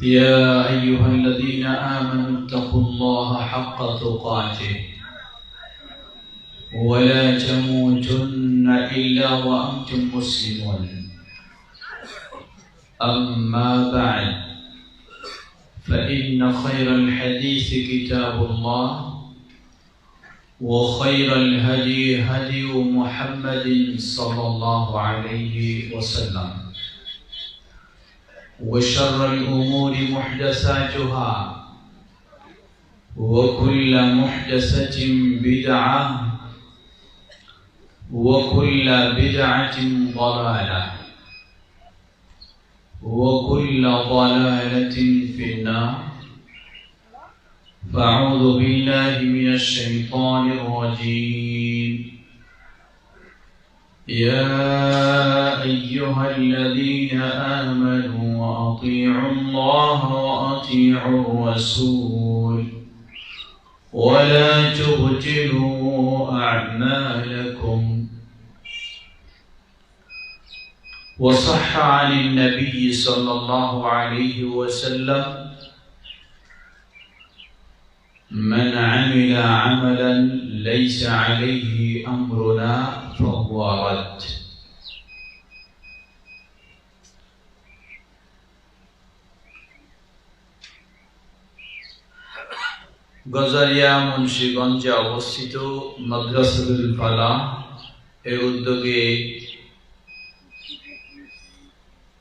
يا أيها الذين آمنوا اتقوا الله حق تقاته ولا تموتن إلا وأنتم مسلمون. أما بعد، فإن خير الحديث كتاب الله، وخير الهدي هدي محمد صلى الله عليه وسلم، وشر الأمور محدثاتها، وكل محدثة بدعة، وكل بدعة ضلالة، وكل ضلالة في النار. فأعوذ بالله من الشيطان الرجيم. يا أيها الذين آمنوا أطيعوا الله وأطيعوا الرسول ولا تبطلوا أعمالكم. وصح عن النبي صلى الله عليه وسلم: من عمل عملا ليس عليه أمرنا فهو رد. গজারিয়া মুন্সিগঞ্জে অবস্থিত মাদ্রাসাতুল ফালাহ এর উদ্যোগে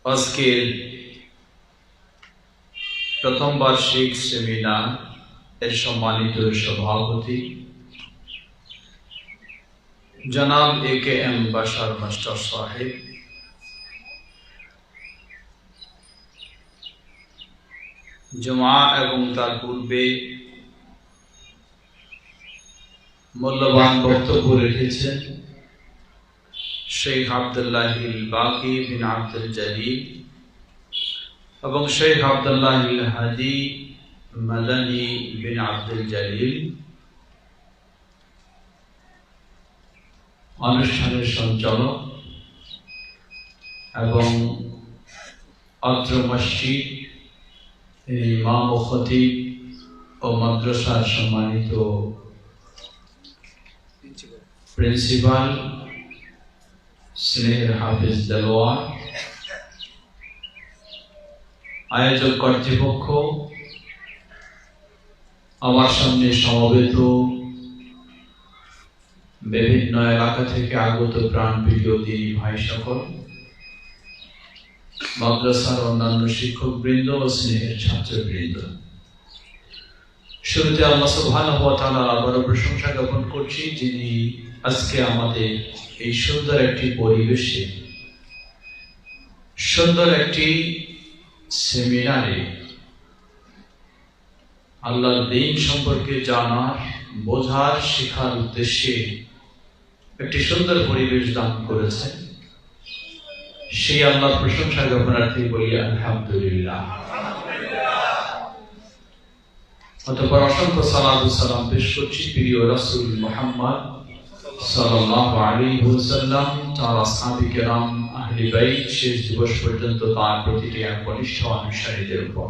আজকের প্রথম বার্ষিক সেমিনার এর সম্মানিত সভাপতি জনাব AKM বাশার মাস্টার সাহেব, জুমা এবং তার পূর্বে মূল্যবান বক্তব্য রেখেছেন শেখ আব্দুল্লাহিল বাকি বিন আব্দুল জলিল এবং শেখ আব্দুল্লাহিল হাদি মাদানী বিন আব্দুল জলিল, অনুষ্ঠানের সঞ্চালক এবং অত্র মসজিদ ইমাম ও খতিব ও মাদ্রাসার সম্মানিত প্রিন্সিপাল স্নেহের হাফিজ দেলোয়ার, আয়োজক কর্তৃপক্ষ, আমার সামনে সমবেত বিভিন্ন এলাকা থেকে আগত প্রাণপ্রিয় দিনী ভাই সকল, মাদ্রাসার অন্যান্য শিক্ষক বৃন্দ ও স্নেহের ছাত্রবৃন্দ, শুরুতে আল্লাহ সুবহানাহু ওয়া তাআলার আবারও প্রশংসা জ্ঞাপন করছি, যিনি আজকে আমাদের এই সুন্দর একটি পরিবেশে, সুন্দর একটি সেমিনারে আল্লাহর দ্বীন সম্পর্কে জানার, বোঝার, শেখার উদ্দেশ্যে একটি সুন্দর পরিবেশ দান করেছেন। সেই আল্লাহর প্রশংসা জ্ঞাপনার্থে বলি আলহামদুলিল্লাহ। অতঃপর অসংখ্য সালাত ও সালাম পেশ করছি প্রিয় রাসূল মুহাম্মদ সাল্লাল্লাহু আলাইহি ওয়াসাল্লাম, তার আসহাবে কেরাম, আহলে বাইত, শেষ দিবস পর্যন্ত তার প্রতিটি একনিষ্ঠ অনুসারীদের উপর।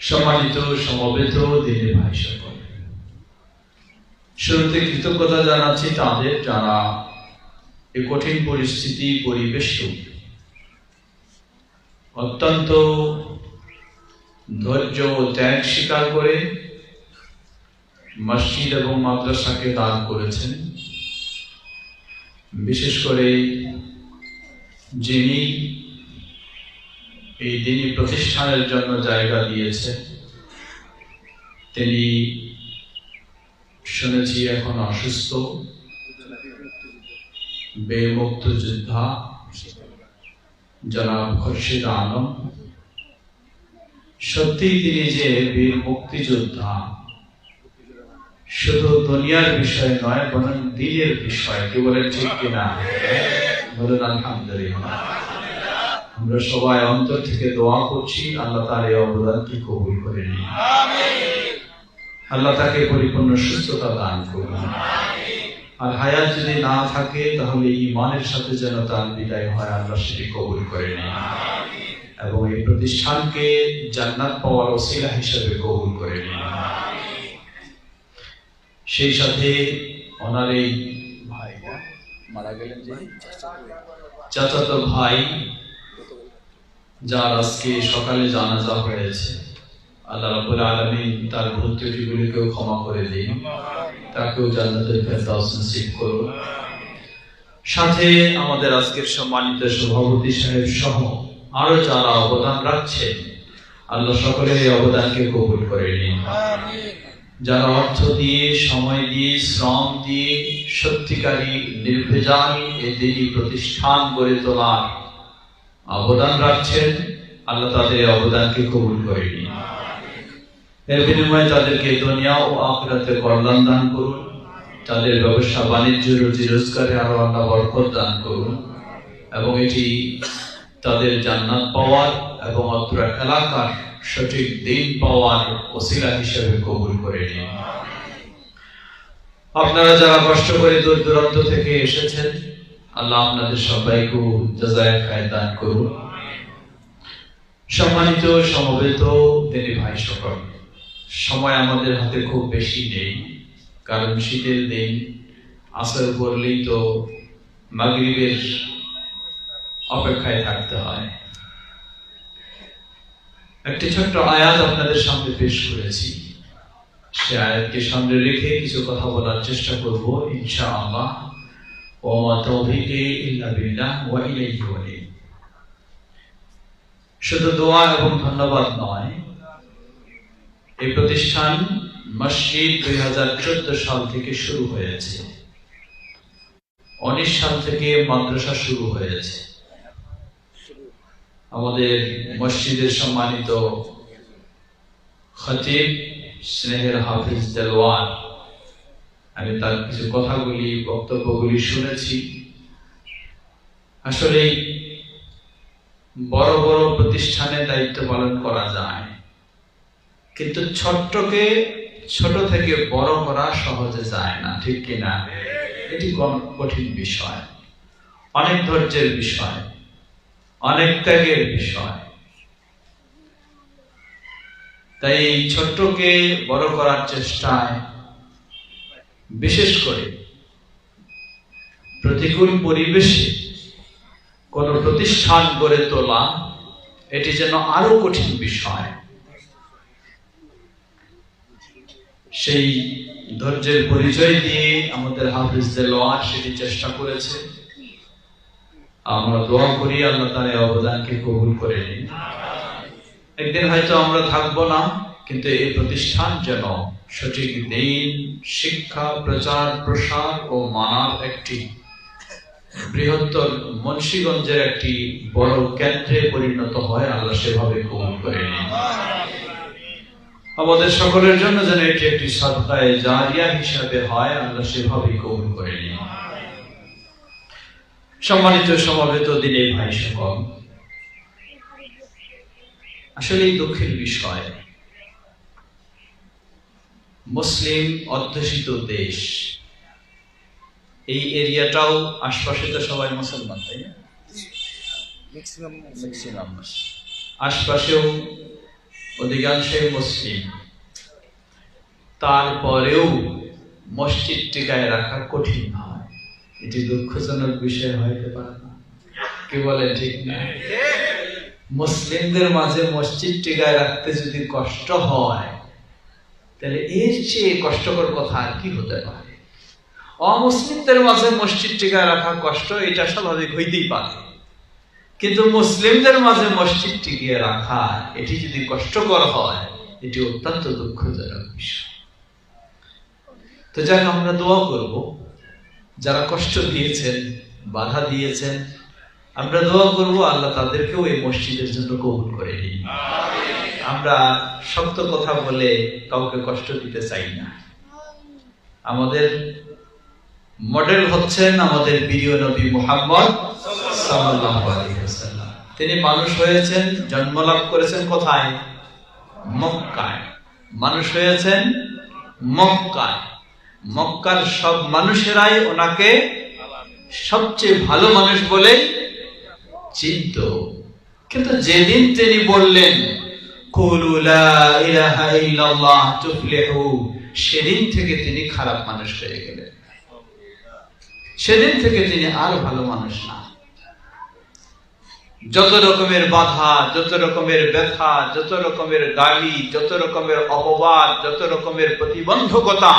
সম্মানিত সমবেত দিনী ভাই সকল, শুরুতে কৃতজ্ঞতা জানাচ্ছি তাদের যারা এই কঠিন পরিস্থিতি পরিবেশে অত্যন্ত ধৈর্য ও ত্যাগ স্বীকার করে মসজিদ এবং মাদ্রাসাকে দান করেছেন। বিশেষ করে যিনি এই দিনী প্রতিষ্ঠানের জন্য জায়গা দিয়েছেন, তিনি শুনেছি এখন অসুস্থ, বীর মুক্তিযোদ্ধা জনাব খুরশিদ আলম। সত্যি তিনি যে বীর মুক্তিযোদ্ধা, শুধু দুনিয়ার বিষয় নয় বরং দ্বীনের বিষয়। কি বলেন ঠিক কিনা? বলুন আলহামদুলিল্লাহ। আমরা সবাই অন্তর থেকে দোয়া করছি আল্লাহ তার এই অবদানকে কবুল করে নিন, আল্লাহ তাকে পরিপূর্ণ সুস্থতা দান করুন, আর হায়াত যদি না থাকে তাহলে ঈমানের সাথে যেন তার বিদায় হয়, আল্লাহ সেটি কবুল করে নিন এবং এই প্রতিষ্ঠানকে জান্নাত পাওয়ার ওসিলা হিসেবে কবুল করে নিন। সেই সাথে ওনার এই ভাই মারা গেলেন যে চাচাতো ভাই, যার আজকে সকালে জানাজা হয়েছে, আল্লাহ রাব্বুল আলামিন তার ভুল ত্রুটিগুলিকেও ক্ষমা করে দিন, তাকেও জান্নাতুল ফেরদাউস নসিব করুন। সাথে আমাদের আজকের সম্মানিত সভাপতি সাহেব সহ আরো যারা অবদান রাখছেন, আল্লাহ সকলের এই অবদানকে কবুল করে নিন। যারা অর্থ দিয়ে, সময় দিয়ে, শ্রম দিয়ে সত্যিকারী নির্ভেজাল এই দিনী প্রতিষ্ঠান গড়ে তোলার অবদান রাখছেন, আল্লাহ তাদের অবদানকে কবুল করে নিন। এর বিনিময়ে তাদেরকে দুনিয়া ও আখিরাতে কল্যাণ দান করুন, তাদের ব্যবসা বাণিজ্য রুজি রোজগারে আরো আল্লাহ বরকত দান করুন এবং এটি তাদের জান্নাত পাওয়ার এবং অত্র এলাকার সঠিক দিন পাওয়ার ওসিলা হিসেবে কবুল করে নিন। আপনারা যারা কষ্ট করে দূর দূরান্ত থেকে এসেছেন, আল্লাহ আপনাদের সবাইকে জাযায়ে খায়র দান করুন। সম্মানিত সমবেত দিনী ভাই সকল, সময় আমাদের হাতে খুব বেশি নেই, কারণ শীতের দিন, আসর পড়লেই তো মাগরিবের অপেক্ষায় থাকতে হয়। একটি ছোট্ট আয়াত আপনাদের সামনে পেশ করেছি, সে আয়াতকে সামনে রেখে কিছু কথা বলার চেষ্টা করব ইনশাআল্লাহ। ওয়া তাওফীকি ইল্লা বিল্লাহ ওয়া ইলাইহি ওয়ানীব। শুধু দোয়া এবং ধন্যবাদ নয়, এই প্রতিষ্ঠান মসজিদ 2014 সাল থেকে শুরু হয়েছে, 19 সাল থেকে মাদ্রাসা শুরু হয়েছে। আমাদের মসজিদের সম্মানিত খতিব স্নেহের হাফিজ দেলওয়ার, আমি তার কিছু কথাগুলি, বক্তব্যগুলি শুনেছি। আসলে বড় বড় প্রতিষ্ঠানে দায়িত্ব পালন করা যায়, কিন্তু ছোট্টকে ছোট থেকে বড় করা সহজে যায় না, ঠিক কিনা? এটি কঠিন বিষয়, অনেক ধৈর্যের বিষয়, অনেক ত্যাগের বিষয়। তাই এই ছোট্টকে বড় করার চেষ্টায়, বিশেষ করে প্রতিকূল পরিবেশে কোন প্রতিষ্ঠান গড়ে তোলা, এটি যেন আরো কঠিন বিষয়। সেই ধৈর্যের পরিচয় দিয়ে আমাদের হাফিজ দেলওয়ার সেটি চেষ্টা করেছে। আমরা দোয়া করি আল্লাহ তার অবদানকে কবুল করে নিন। একদিন হয়তো আমরা থাকবো না, কিন্তু এই প্রতিষ্ঠান যেন সঠিক দিন শিক্ষা, প্রচার, প্রসার ও মানার একটি বৃহত্তর মুন্সিগঞ্জের একটি বড় কেন্দ্রে পরিণত হয়, আল্লাহ সেভাবে কবুল করে নিন। আমাদের সকলের জন্য যেন এটি একটি সাদকায়ে জারিয়া হিসাবে হয়, আল্লাহ সেভাবে কবুল করে নিন। সম্মানিত সমবেত দিনী ভাই সকল, আসলে এই দুঃখের বিষয়, মুসলিম অধ্যুষিত দেশ, এই এরিয়াটাও আশপাশে তো সবাই মুসলমান, তাই না? ম্যাক্সিমাম আশপাশেও অধিকাংশই মুসলিম, তারপরেও মসজিদ টিকায় রাখা কঠিন হয়। এটি দুঃখজনক বিষয় হইতে পারে না, কি বলে, ঠিক না? মুসলিমদের মাঝে মসজিদ টিকায় রাখতে যদি কষ্ট হয়, তাহলে এর চেয়ে কষ্টকর কথা আর কি হতে পারে? অমুসলিমদের মাঝে মসজিদ টিকায় রাখা কষ্ট, এটা স্বাভাবিক হইতেই পারে, কিন্তু মুসলিমদের মাঝে মসজিদ টিকিয়ে রাখা, এটি যদি কষ্টকর হয়, এটি অত্যন্ত দুঃখজনক বিষয়। তো যাক, আমরা দোয়া করব, যারা কষ্ট দিয়েছেন, বাধা দিয়েছেন, আমরা দোয়া করব আল্লাহ তাদেরকেও এই মসজিদের জন্য কবুল করে নিন। আমরা শক্ত কথা বলে কাউকে কষ্ট দিতে চাই না। আমাদের মডেল হচ্ছেন আমাদের প্রিয় নবী মুহাম্মদ সাল্লাল্লাহু আলাইহি ওয়াসাল্লাম। তিনি মানুষ হয়েছেন, জন্ম লাভ করেছেন কোথায়? মক্কায়। মানুষ হয়েছেন মক্কায়, মক্কার সব মানুষেরাই ওনাকে সবচেয়ে ভালো মানুষ বলে চিনত। কিন্তু যেদিন তিনি বললেন কুলু লা ইলাহা ইল্লাল্লাহ তুফলিহু, সেদিন থেকে তিনি খারাপ মানুষ হয়ে গেলেন। সেদিন থেকে তিনি আর ভালো মানুষ না। যত রকমের বাধা, যত রকমের ব্যথা, যত রকমের গালি, যত রকমের অপবাদ, যত রকমের প্রতিবন্ধকতা,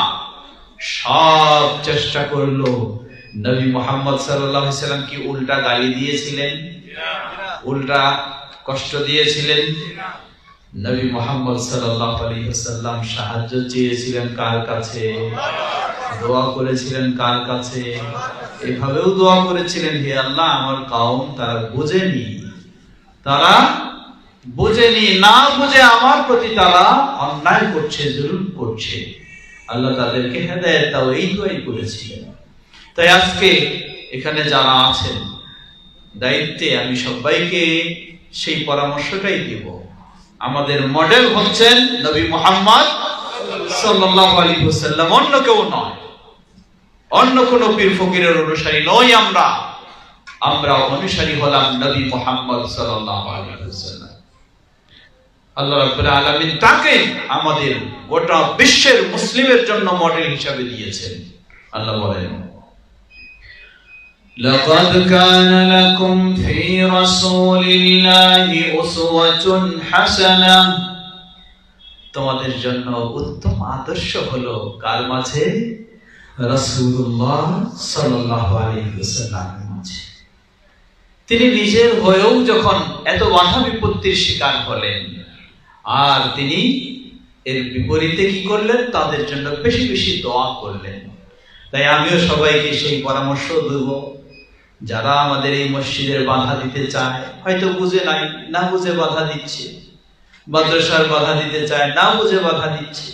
সব চেষ্টা করলো। নবী মুহাম্মদ সাল্লাল্লাহু আলাইহি সাল্লাম কি উল্টা গালি দিয়েছিলেন? উল্টা কষ্ট দিয়েছিলেন? নবী মুহাম্মদ সাল্লাল্লাহু আলাইহি ওয়াসাল্লাম সাহায্য চেয়েছিলেন কার কাছে? দোয়া করেছিলেন কার কাছে? এভাবেও দোয়া করেছিলেন, হে আল্লাহ, আমার কওম তারা বুঝেনি, তারা বুঝেনি, না বুঝে আমার প্রতি তারা অন্যায় করছে, জুলুম করছে, আল্লাহ তাদেরকে হেদায়েত দাও, এই দোয়াই করেছিলেন। তাই আজকে এখানে যারা আছেন দায়িত্বে, আমি সবাইকে সেই পরামর্শটাই দিব। আমাদের মডেল হচ্ছেন নবী মুহাম্মদ সাল্লাল্লাহু আলাইহি ওয়াসাল্লাম, অন্য কেউ নয়, অন্য কোন পীর ফকিরের অনুসারী নই। আমরা অনুসারী হলাম নবী মুহাম্মদ সাল্লাল্লাহু আলাইহি ওয়াসাল্লাম। আল্লাহ রাব্বুল আলামিন তাকে আমাদের গোটা বিশ্বের মুসলিমের জন্য মডেল হিসেবে দিয়েছেন। আল্লাহ বলেন, লাকাদ কানা লাকুম ফি রাসূলিল্লাহি উসওয়াতুন হাসানাহ, তোমাদের জন্য উত্তম আদর্শ হলো কার মাঝে? রাসূলুল্লাহ সাল্লাল্লাহু আলাইহি ওয়াসাল্লামের মাঝে। তিনি নিজের হয়েও যখন এত বাধা বিপত্তির শিকার হলেন, আর তিনি এর বিপরীতে কি করলেন? তাদের জন্য বেশি বেশি দোয়া করলেন। তাই আমিও সবাইকে সেই পরামর্শ দেব, যারা আমাদের এই মসজিদের বাধা দিতে চায়, হয়তো বুঝে নাই, না বুঝে বাধা দিচ্ছে, মাদ্রাসার বাধা দিতে চায়, না বুঝে বাধা দিচ্ছে,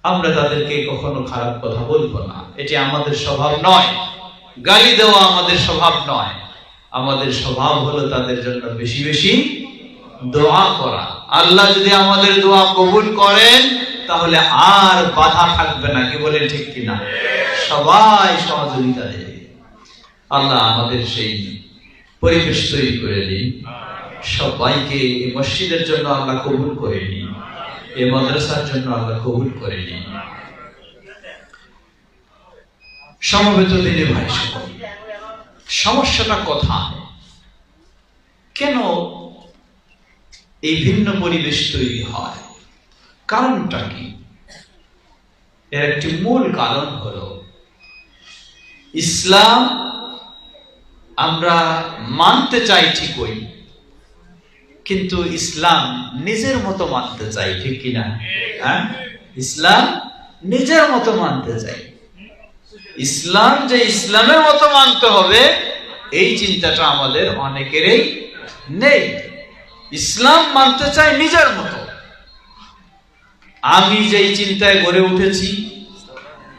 আমরা তাদেরকে কখনো খারাপ কথা বলবো না। এটি আমাদের স্বভাব নয়, গালি দেওয়া আমাদের স্বভাব নয়। আমাদের স্বভাব হলো তাদের জন্য বেশি বেশি দোয়া করা। আল্লাহ যদি আমাদের দোয়া কবুল করেন, তাহলে আর বাধা থাকবে না। কি বলেন, ঠিক কিনা? সবাই সহযোগিতা দেবে। আল্লাহ আমাদের সেই পরিবেশ তৈরি করে দিন। সবাইকে এই মসজিদের জন্য আল্লাহ কবুল করে নিন, এই মাদ্রাসার জন্য আল্লাহ কবুল করে নিন। সমবেত দিনে ভাই সকল, সমস্যাটা কোথায়? কেন এই ভিন্ন পরিবেশ তৈরি হয়? কারণটা কি? এর একটি মূল কারণ হলো ইসলাম আমরা মানতে চাই ঠিকই, কিন্তু ইসলাম নিজের মতো মানতে চাই, ঠিক কিনা? হ্যাঁ, ইসলাম নিজের মতো মানতে চাই। ইসলাম যে ইসলামের মতো মানতে হবে, এই চিন্তাটা আমাদের অনেকেরই নেই। ইসলাম মানতে চাই নিজের মতো। আমি যেই চিন্তায় গড়ে উঠেছি,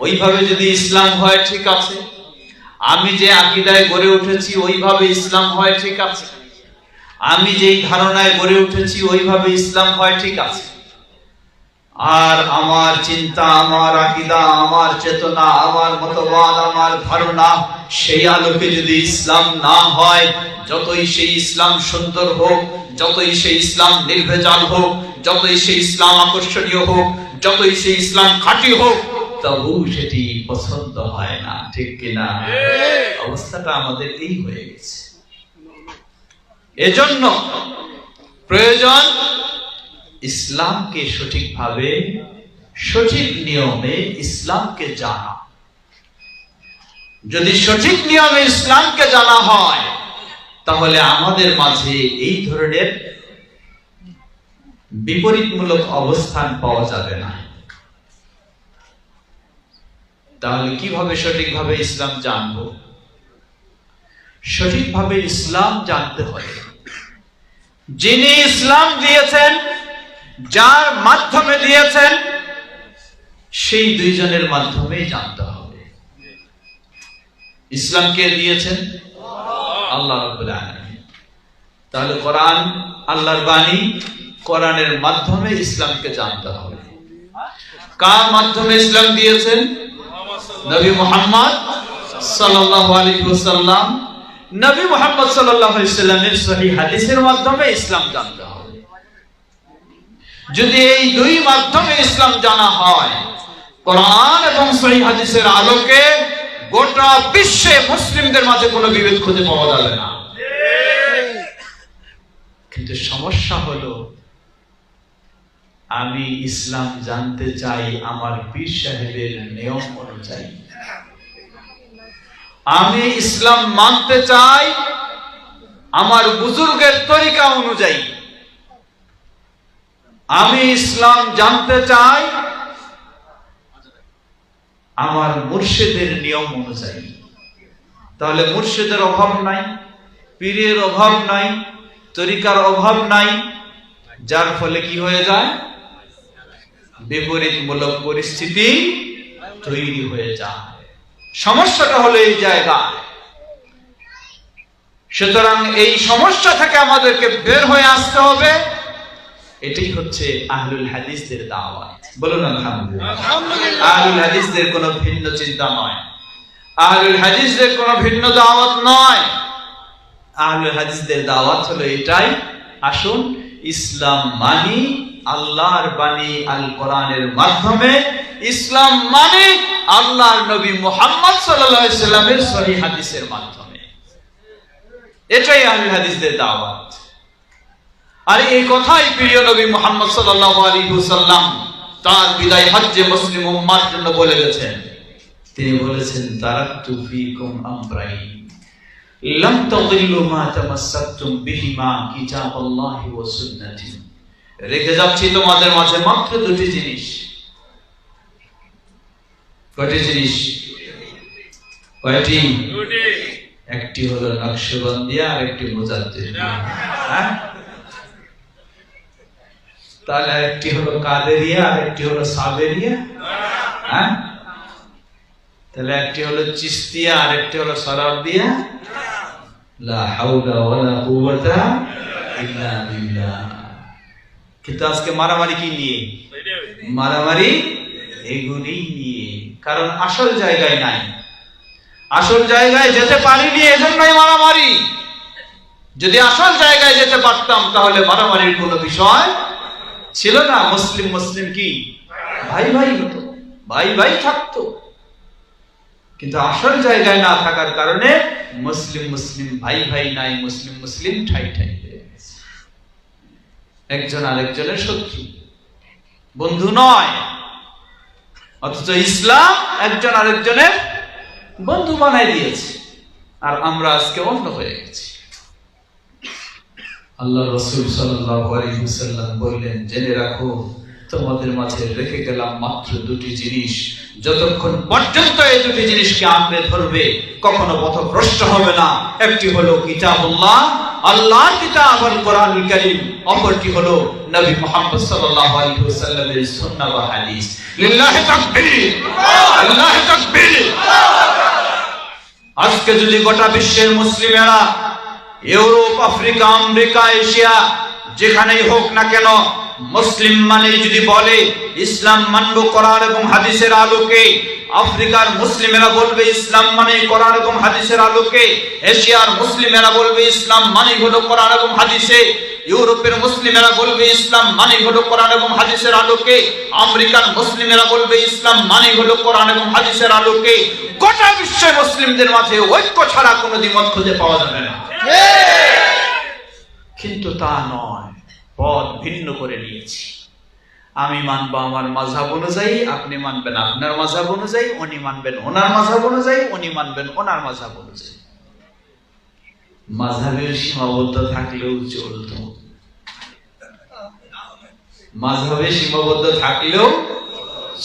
ওইভাবে যদি ইসলাম হয় ঠিক আছে। আমি যে আকীদায় গড়ে উঠেছি, ওইভাবে ইসলাম হয় ঠিক আছে। আমি যেই ধারণায় গড়ে উঠেছি, ওইভাবে ইসলাম হয় ঠিক আছে। আর আমার চিন্তা, আমার আকীদা, আমার চেতনা, আমার মতবাদ, আমার ধারণা, সেই আলোকে যদি ইসলাম না হয়, যতই সেই ইসলাম সুন্দর হোক, যতই সেই ইসলাম নির্ভেজাল হোক, যতই সেই ইসলাম আকর্ষণীয় হোক, যতই সেই ইসলাম খাঁটি হোক, তবু সেটি পছন্দ হয় না, ঠিক কিনা? অবস্থাটা আমাদের এই হয়ে গেছে। এজন্য প্রয়োজন ইসলামকে সঠিকভাবে, সঠিক নিয়মে ইসলামকে জানা। যদি সঠিক নিয়মে ইসলামকে জানা হয়, তাহলে আমাদের মাঝে এই ধরনের বিপরীতমূলক অবস্থান পাওয়া যাবে না। তাহলে কিভাবে সঠিকভাবে ইসলাম জানবো? সঠিকভাবে ইসলাম জানতে হবে যিনি ইসলাম দিয়েছেন, যার মাধ্যমে দিয়েছেন, সেই দুইজনের মাধ্যমেই জানতে হবে। ইসলাম কে দিয়েছেন? আল্লাহ রাব্বুল আলামিন। তাহলে কোরআন আল্লাহর বাণী, কোরআনের মাধ্যমে ইসলামকে জানতে হবে। কার মাধ্যমে ইসলাম দিয়েছেন? নবী মুহাম্মদ সাল্লাল্লাহু আলাইহি ওয়াসাল্লাম। নবী মুহাম্মদ সাল্লাল্লাহু আলাইহি ওয়াসাল্লামের সহিহ হাদিসের মাধ্যমে ইসলাম জানতে হবে। যদি এই দুই মাধ্যমে ইসলাম জানা হয়, কোরআন এবং সহিহ হাদিসের আলোকে, গোটা বিশ্বে মুসলিমদের মাঝে কোনো বিভেদ খুঁজে পাওয়া যাবে না। কিন্তু সমস্যা হলো, আমি ইসলাম জানতে চাই আমার পীর সাহেবের নিয়ম অনুযায়ী, আমি ইসলাম মানতে চাই আমার বুজুর্গের তরিকা অনুযায়ী, আমি ইসলাম জানতে চাই আমার মুর্শিদের নিয়ম অনুযায়ী। তাহলে মুর্শিদের অভাব নাই, পীরের অভাব নাই, তরিকার অভাব নাই, যার ফলে কি হয়ে যায়? বিপরীতমূলক পরিস্থিতি তৈরি হয়ে যায়। সমস্যাটা হলো এই জায়গায়। সুতরাং এই সমস্যা থেকে আমাদেরকে বের হয়ে আসতে হবে। এটাই হচ্ছে আহলুল হাদিসদের দাওয়াত। বলুন আলহামদুলিল্লাহ। আহলুল হাদিসদের কোনো ভিন্ন চিন্তা নয়, আহলুল হাদিসদের কোনো ভিন্ন দাওয়াত নয়। আহলুল হাদিসদের দাওয়াত হলো এটাই, আসুন ইসলাম মানি আল্লাহর বাণী আল কোরআনের মাধ্যমে, ইসলাম মানি আল্লাহর নবী মুহাম্মদ সাল্লাল্লাহু আলাইহি ওয়াসাল্লামের সহিহ হাদিসের মাধ্যমে। এটাই আহলুল হাদিসদের দাওয়াত। আর এই কথাই প্রিয় নবী মুহাম্মদ সাল্লাল্লাহু আলাইহি ওয়াসাল্লাম তার বিদায় হজ্জে মুসলিম উম্মাহর জন্য বলে গেছেন। তিনি বলেছেন, তারাকতু ফীকুম আমরাইন লাম তাযিল্লু মা তামাসসাকতুম বিহিমা কিতাবাল্লাহি ওয়া সুন্নতি। রেখে যাচ্ছি তোমাদের মাঝে মাত্র দুটি জিনিস। কয়টি জিনিস? কয়টি? একটি হলো নকশবন্দিয়া আর একটি মুজাদ্দিদিয়া। তাহলে একটি হলো কাদেরিয়া আর একটি হলো সাবেরিয়া। তাহলে একটি হলো চিশতিয়া আর একটি হলো সরারদিয়া। লা হাওলা ওয়ালা কুওয়াতা ইল্লা বিল্লাহ। কিন্তু আজকে মারামারি কি নিয়ে? মারামারি এগুলি নিয়ে। কারণ আসল জায়গায় নাই, আসল জায়গায় যেতে পারিনি, এজন্যই মারামারি। যদি আসল জায়গায় যেতে পারতাম তাহলে মারামারির কোনো বিষয় ছিল না। মুসলিম মুসলিম কি ভাই ভাই হতো, ভাই ভাই থাকতো। কিন্তু আসল জায়গায় না থাকার কারণে মুসলিম মুসলিম ভাই ভাই নাই, মুসলিম মুসলিম ঠাই ঠাই হয়ে গেছে। একজন আরেকজনের শত্রু, বন্ধু নয়। অথচ ইসলাম একজন আরেকজনের বন্ধু বানাই দিয়েছে। আর আমরা আজকে অন্য হয়ে গেছি। আল্লাহ রাসূল সাল্লাল্লাহু আলাইহি ওয়াসাল্লাম বললেন, জেনে রাখো তোমাদের মাঝে রেখে গেলাম মাত্র দুটি জিনিস। যতক্ষণ পর্যন্ত এই দুটি জিনিসকে আঁকড়ে ধরবে কখনো পথভ্রষ্ট হবে না। একটি হলো কিতাবুল্লাহ, আল্লাহর কিতাব আল কোরআনুল কারীম। অপরটি হলো নবী মুহাম্মদ সাল্লাল্লাহু আলাইহি ওয়াসাল্লামের সুন্নাহ ওয়া হাদিস। লিল্লাহি তাকবীর, আল্লাহু তাকবীর। আজকে যদি গোটা বিশ্বের মুসলিমেরা ইউরোপ, আফ্রিকা, আমেরিকা, এশিয়া যেখানেই হোক না কেন, মুসলিম মানে যদি বলে ইসলাম মানব কোরআন এবং হাদিসের আলোকে, আফ্রিকার মুসলিমেরা বলবে ইসলাম মানে কোরআন এবং হাদিসের আলোকে, এশিয়ার মুসলিমেরা বলবে ইসলাম মানে হলো কোরআন এবং হাদিসে, ইউরোপের মুসলিমেরা বলবে ইসলাম মানে হলো কোরআন এবং হাদিসের আলোকে, আমেরিকার মুসলিমেরা বলবে ইসলাম মানে হলো কোরআন এবং হাদিসের আলোকে। গোটা বিশ্বের মুসলিমদের মাঝে ঐক্য ছাড়া কোনো দ্বিমত খুঁজে পাওয়া যাবে না। কিন্তু তা নয়, পথ ভিন্ন করে নিয়েছি। আমি মানবো আমার মাযহাব অনুযায়ী, আপনি মানবেন আপনার মাযহাব অনুযায়ী, উনি মানবেন ওনার মাযহাব অনুযায়ী, উনি মানবেন ওনার মাযহাব অনুযায়ী। মাযহাবের সীমাবদ্ধ থাকলেও চলতো, মাযহাবে সীমাবদ্ধ থাকলেও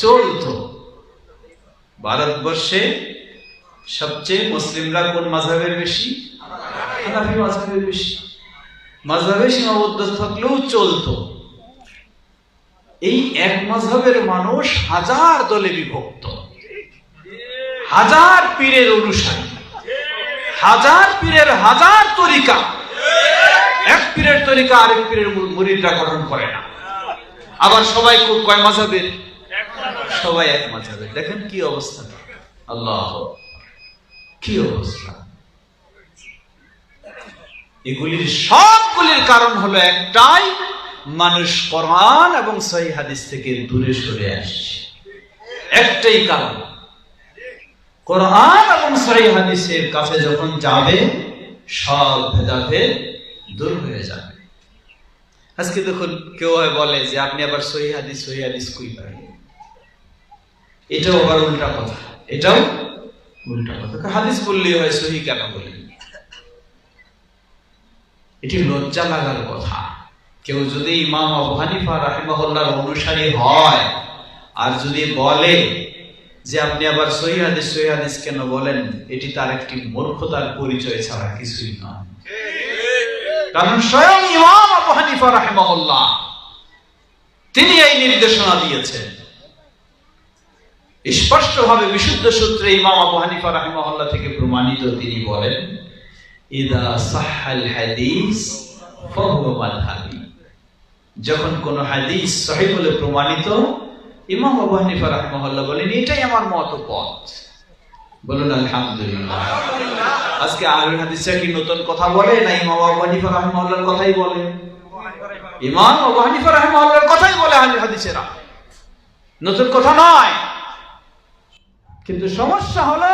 চলতো। ভারতবর্ষে সবচেয়ে মুসলিমরা কোন মাযহাবের বেশি? হানাফি মাযহাবের বেশি। মাযহাবে সীমাবদ্ধ থাকলেও চলতো। এই এক মাযহাবের মানুষ হাজার দলে বিভক্ত, হাজার পীরের অনুসারী, হাজার পীরের হাজার তরিকা। এক পীরের তরিকা আরেক পীরের মুরিদরা গ্রহণ করে না। আবার সবাই কয় মাযহাবের? সবাই এক মাযহাবে। দেখেন কি অবস্থা, আল্লাহ কি অবস্থা। এগুলির সবগুলির কারণ হলো একটাই, মানুষ কোরআন এবং সহিহ হাদিস থেকে দূরে সরে আসছে। একটাই কারণ, কোরআন এবং সহিহ হাদিসের কাছে যখন যাবে সব ভেদাভেদ দূর হয়ে যাবে। আজকে দেখুন কেউ বলে যে আপনি আবার সহিহ হাদিস কই পাবেন, এটাও আবার উল্টা কথা, এটাও উল্টা কথা। হাদিস বললেই হয়, সহিহ কেন বলেন? এটি লজ্জা লাগার কথা। কেউ যদি ইমাম আবু হানিফা রাহিমাহুল্লাহর অনুসারী হয় আর যদি বলে যে আপনি আবার সহিহ হাদিস কেন বলেন, এটি তার একটি মূর্খতার পরিচয় ছাড়া কিছুই নয়। কারণ স্বয়ং ইমাম আবু হানিফা রাহিমাহুল্লাহ তিনি এই নির্দেশনা দিয়েছেন স্পষ্টভাবে, বিশুদ্ধ সূত্রে ইমাম আবু হানিফা রাহিমাহুল্লাহ থেকে প্রমাণিত। তিনি বলেন, ইদা সাহহাল হাদিস ফাহুয়া মাযহাবি। যখন কোন হাদিস সহিহ বলে প্রমাণিত, ইমাম আবু হানিফা রাহিমাহুল্লাহ বলেন এটাই আমার মত পথ। বলুন আলহামদুলিল্লাহ। আজকে আহলুল হাদিসরা কি নতুন কথা বলে, না ইমাম আবু হানিফা রাহিমাহুল্লাহর কথাই বলে? ইমাম আবু হানিফা রাহিমাহুল্লাহর কথাই বলে আহলুল হাদিসেরা, নতুন কথা নয়। কিন্তু সমস্যা হলো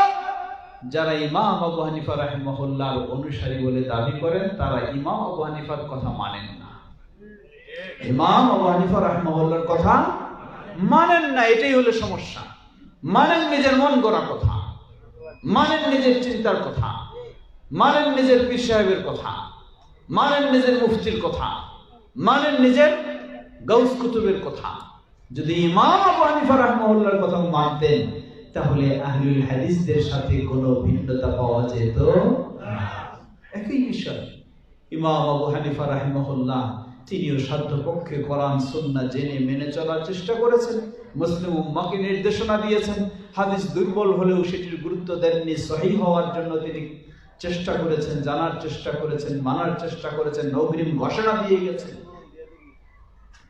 যারা ইমাম আবু হানিফা রাহিমাহুল্লাহর অনুসারী বলে দাবি করেন, তারা ইমাম আবু হানিফার কথা মানেন না। ইমাম আবু হানিফা রাহিমাহুল্লাহর কথা মানেন না, এটাই হলো সমস্যা। মানেন নিজের মন গড়া কথা, মানেন নিজের চিন্তার কথা, মানেন নিজের পীর সাহেবের কথা, মানেন নিজের মুফতির কথা, মানেন নিজের গাউস কুতুবের কথা। যদি ইমাম আবু হানিফা রাহিমাহুল্লাহর কথা মানতেন, তাহলে আহলুল হাদিসদের সাথে কোনো ভিন্নতা পাওয়া যেত না। একই বিষয়। ইমাম আবু হানিফা রাহিমাহুল্লাহ তিনিও সাধ্যপক্ষে কোরআন সুন্নাহ জেনে মেনে চলার চেষ্টা করেছেন, মুসলিম উম্মাহকে নির্দেশনা দিয়েছেন। হাদিস দুর্বল হলেও সেটির গুরুত্ব দেননি, সহিহ হওয়ার জন্য তিনি চেষ্টা করেছেন, জানার চেষ্টা করেছেন, মানার চেষ্টা করেছেন, অগ্রিম ঘোষণা দিয়ে গেছেন।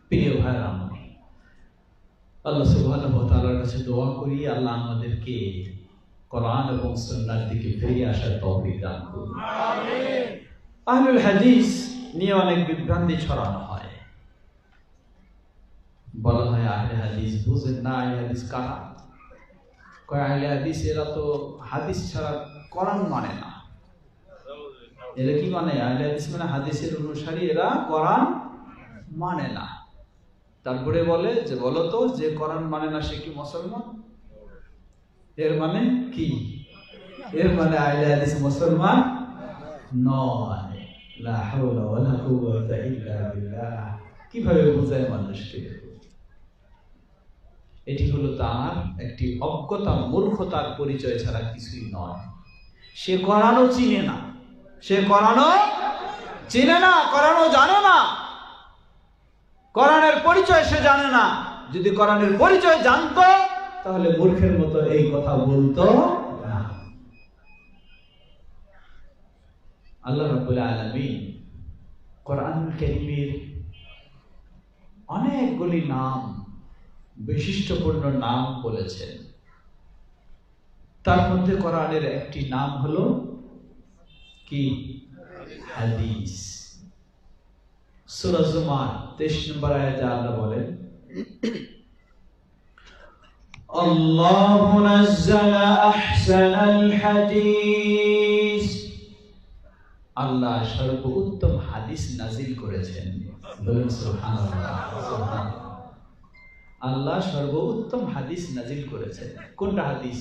প্রিয় ভাইরা আমার, আল্লাহ সুবহানাহু ওয়া তাআলার কাছে দোয়া করি, আল্লাহ আমাদেরকে কোরআন এবং সুন্নাহর দিকে ফিরে আসার তৌফিক দান করুন। আমিন। আহলুল হাদিস নিয়ে অনেক বিভ্রান্তি ছড়ানো হয়। বলা হয় আহলে হাদিস বুঝেন না, আহলে হাদিস কারা? কয় আহলে হাদিস এরা তো হাদিস ছাড়া কোরআন মানে না। এরা কি মানে? আহলে হাদিস মানে হাদিসের অনুসারী, এরা কোরআন মানে না। তারপরে বলে যে বলো তো, যে কোরআন মানে না সে কি মুসলমান? এর মানে কি? এর মানে আহলে হাদিস মুসলমান নয়। লা হাওলা ওয়ালা কুওয়াতা ইল্লা বিল্লাহ। কিভাবে বোঝায় মানুষকে? এটি হলো তার একটি অজ্ঞতা, মূর্খতার পরিচয় ছাড়া কিছুই নয়। সে কোরআনও চিনে না, সে কোরআনও চিনে না, কোরআনও জানে না, কোরআনের পরিচয় সে জানে না। যদি কোরআনের পরিচয় জানতো তাহলে মূর্খের মতো এই কথা বলতো না। আল্লাহ রাব্বুল আলামিন কোরআনুল কারীমের অনেকগুলি নাম, বৈশিষ্ট্যপূর্ণ নাম বলেছেন। তার মধ্যে কোরআনের একটি নাম হলো কি? হাদিস। সূরা জুমার 23 নম্বর আয়াতে আল্লাহ বলেন, আল্লাহু নাযালা আহসানাল হাদিস। আল্লাহ সর্বোত্তম হাদিস নাজিল করেছেন। বলুন সুবহানাল্লাহ। আল্লাহ সর্বোত্তম হাদিস নাজিল করেছেন। কোনটা হাদিস?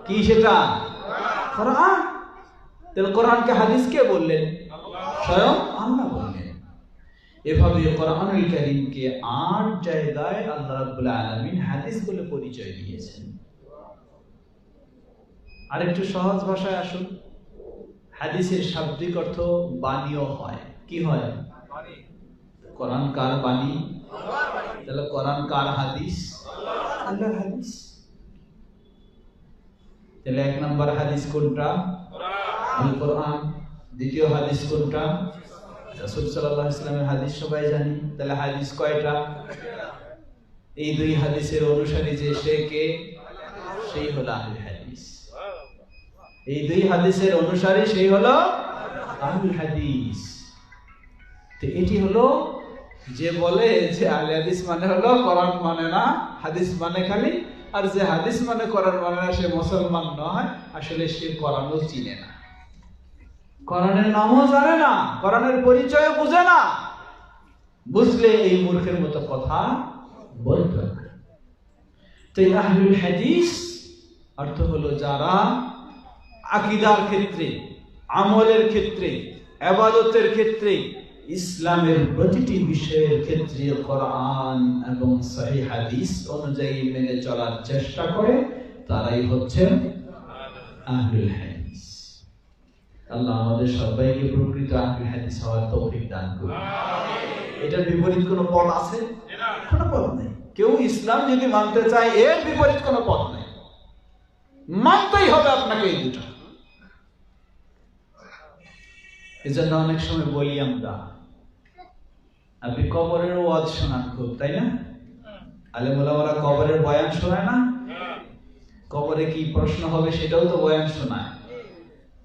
কি সেটা? কোরআন। তাহলে কোরআনকে হাদিস কে বললেন? স্বয়ং আল্লাহ বললেন। এভাবে কোরআনুল কারীমকে 8 জায়গায় আল্লাহ রাব্বুল আলামিন হাদিস বলে পরিচয় দিয়েছেন। আরেকটু সহজ ভাষায় আসুন। হাদিসের শাব্দিক অর্থ বাণীও হয়। কি হয়? বাণী। কোরআন কার বাণী? তাহলে কোরআন কার হাদিস? আল্লাহর হাদিস। তাহলে 1 নম্বর হাদিস কোনটা? কোরআন। দ্বিতীয় হাদিস কোনটা? রাসূল সাল্লাল্লাহু আলাইহি ওয়াসাল্লামের হাদিস সবাই জানি। তাহলে হাদিস কয়টা? এই দুই হাদিসের অনুসারী যে সে কে, সেই হলো আহলুল হাদিস। এই দুই হাদিসের অনুসারী সেই হলো আহলুল হাদিস। তো এটি হলো যে বলে যে আহলে হাদিস মানে হলো কোরআন মানে না, হাদিস মানে খালি, আর যে হাদিস মানে কোরআন মানে না সে মুসলমান নয়। আসলে সে কোরআনও চিনে না, কোরআনের নামও জানে না, কোরআনের পরিচয় বুঝে না। বুঝলে এই মূর্খের মতো কথা বলবে না। তো এই আহলুল হাদিস অর্থ হলো যারা আকীদার ক্ষেত্রে, আমলের ক্ষেত্রে, ইবাদতের ক্ষেত্রে, ইসলামের প্রতিটি বিষয়ের ক্ষেত্রে কোরআন এবং সহিহ হাদিস অনুযায়ী মেনে চলার চেষ্টা করে, তারাই হচ্ছেন আহলুল হাদিস। আল্লাহ আমাদের সবাইকে প্রকৃত আহলুল হাদিস হওয়ার তৌফিক দান করুন। এটার বিপরীত কোনো পথ আছে? কোনো পথ নেই। কেউ ইসলাম যদি মানতে চায় এর বিপরীত কোনো পথ নেই, মানতেই হবে আপনাকে এই দুটো। এজন্য অনেক সময় বলি আমরা, আপনি কবরের ওয়াজ শোনান খুব, তাই না? আলেম ওলামারা কবরের বয়ান শোনায় না? কবরে কি প্রশ্ন হবে সেটাও তো বয়ান শোনায়।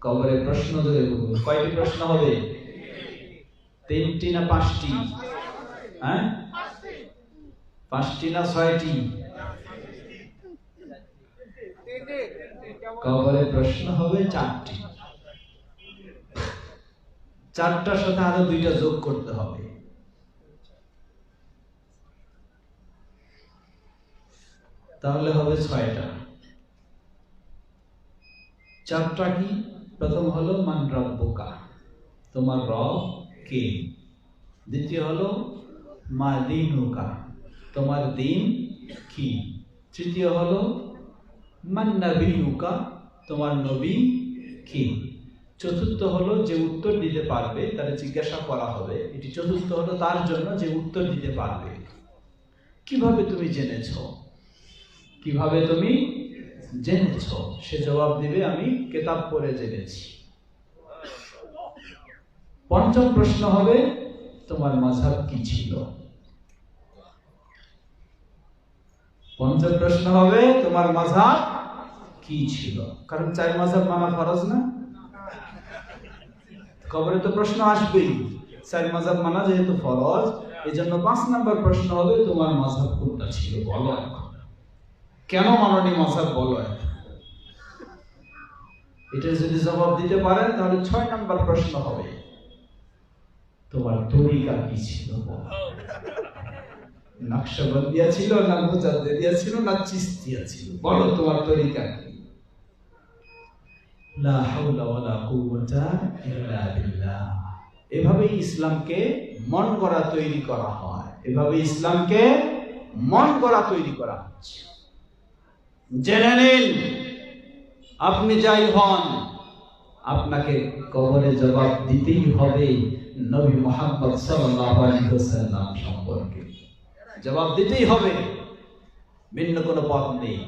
কবরে প্রশ্ন ধরে কয়টি প্রশ্ন হবে? 3টি না 5টি? হ্যাঁ, 5টি না 6টি? কবরে প্রশ্ন হবে 4টি। 4টার সাথে আরো 2টা যোগ করতে হবে। তাহলে হবে 6টা। 4টা কি? প্রথম হলো মান রাব্বুকা, তোমার রব কে। দ্বিতীয় হলো মা দীনুকা, তোমার দিন কি। তৃতীয় হলো মান নবিয়ুকা, তোমার নবী কি। চতুর্থ হলো যে উত্তর দিতে পারবে, তার জিজ্ঞাসা করা হবে। এটি চতুর্থ হলো তার জন্য যে উত্তর দিতে পারবে। কিভাবে তুমি জেনেছো? কিভাবে তুমি জেনেছো? সে জবাব দিবে আমি কিতাব পড়ে জেনেছি। পঞ্চম প্রশ্ন হবে তোমার মাযহাব কি ছিল। পঞ্চম প্রশ্ন হবে তোমার মাযহাব কি ছিল। কারণ 4 মাযহাব মানা ফরজ না? কবরে তো প্রশ্ন আসবেই। 4 মাযহাব মানা যেহেতু ফরজ, এজন্য 5 নম্বর প্রশ্ন হবে তোমার মাযহাব কোনটা ছিল বলো। কেন মাননি মাযহাব বলো। এটা যদি জবাব দিতে পারেন তাহলে 6 নম্বর প্রশ্ন হবে তোমার তরিকা কি ছিল। নকশবন্দিয়া ছিল না মুজাদ্দিদিয়া ছিল না চিশতিয়া ছিল, বলো তোমার তরিকা কি। লা হাওলা ওয়ালা কুওয়াতা ইল্লা বিল্লাহ। এভাবে ইসলামকে মন গড়া তৈরি করা হয়, এভাবে ইসলামকে মন গড়া তৈরি করা হচ্ছে। জেনে নিন, আপনি যাই হন আপনাকে কবরে জবাব দিতেই হবে নবী মুহাম্মদ সাল্লাল্লাহু আলাইহি ওয়াসাল্লাম সম্পর্কে। জবাব দিতেই হবে, ভিন্ন কোনো পথ নেই।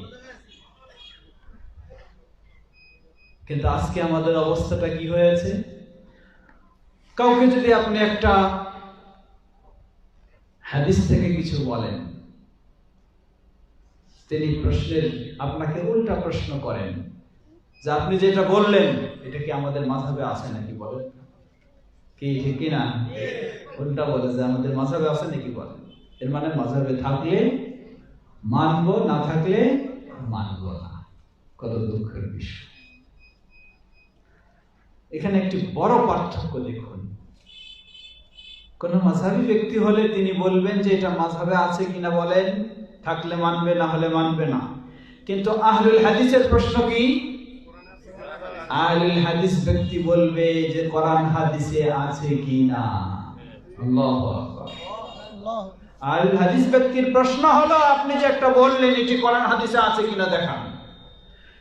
কিন্তু আজকে আমাদের অবস্থাটা কি হয়েছে? কাউকে যদি আপনি একটা হাদিস থেকে কিছু বলেন, তিনি প্রশ্নের আপনাকে উল্টা প্রশ্ন করেন যে আপনি যেটা বললেন এটা কি আমাদের মাযহাবে আছে নাকি বলেন। কি ঠিক কি না? উল্টা বলে যে আমাদের মাযহাবে আছে নাকি বলেন। এর মানে মাযহাবে থাকলে মানবো, না থাকলে মানবো না। কত দুঃখের বিষয়। এখানে একটি বড় পার্থক্য দেখুন। কোন মাযহাবী ব্যক্তি হলে তিনি বলবেন যে এটা মাযহাবে আছে কিনা বলেন, থাকলে মানবে, না হলে মানবে না। কিন্তু আহলুল হাদিসের প্রশ্ন কি? আহলুল হাদিস ব্যক্তি বলবে যে কোরআন হাদিসে আছে কিনা। আল্লাহু আকবার। আহলুল হাদিস ব্যক্তির প্রশ্ন হলো আপনি যে একটা বললেন এটি কোরআন হাদিসে আছে কিনা দেখান।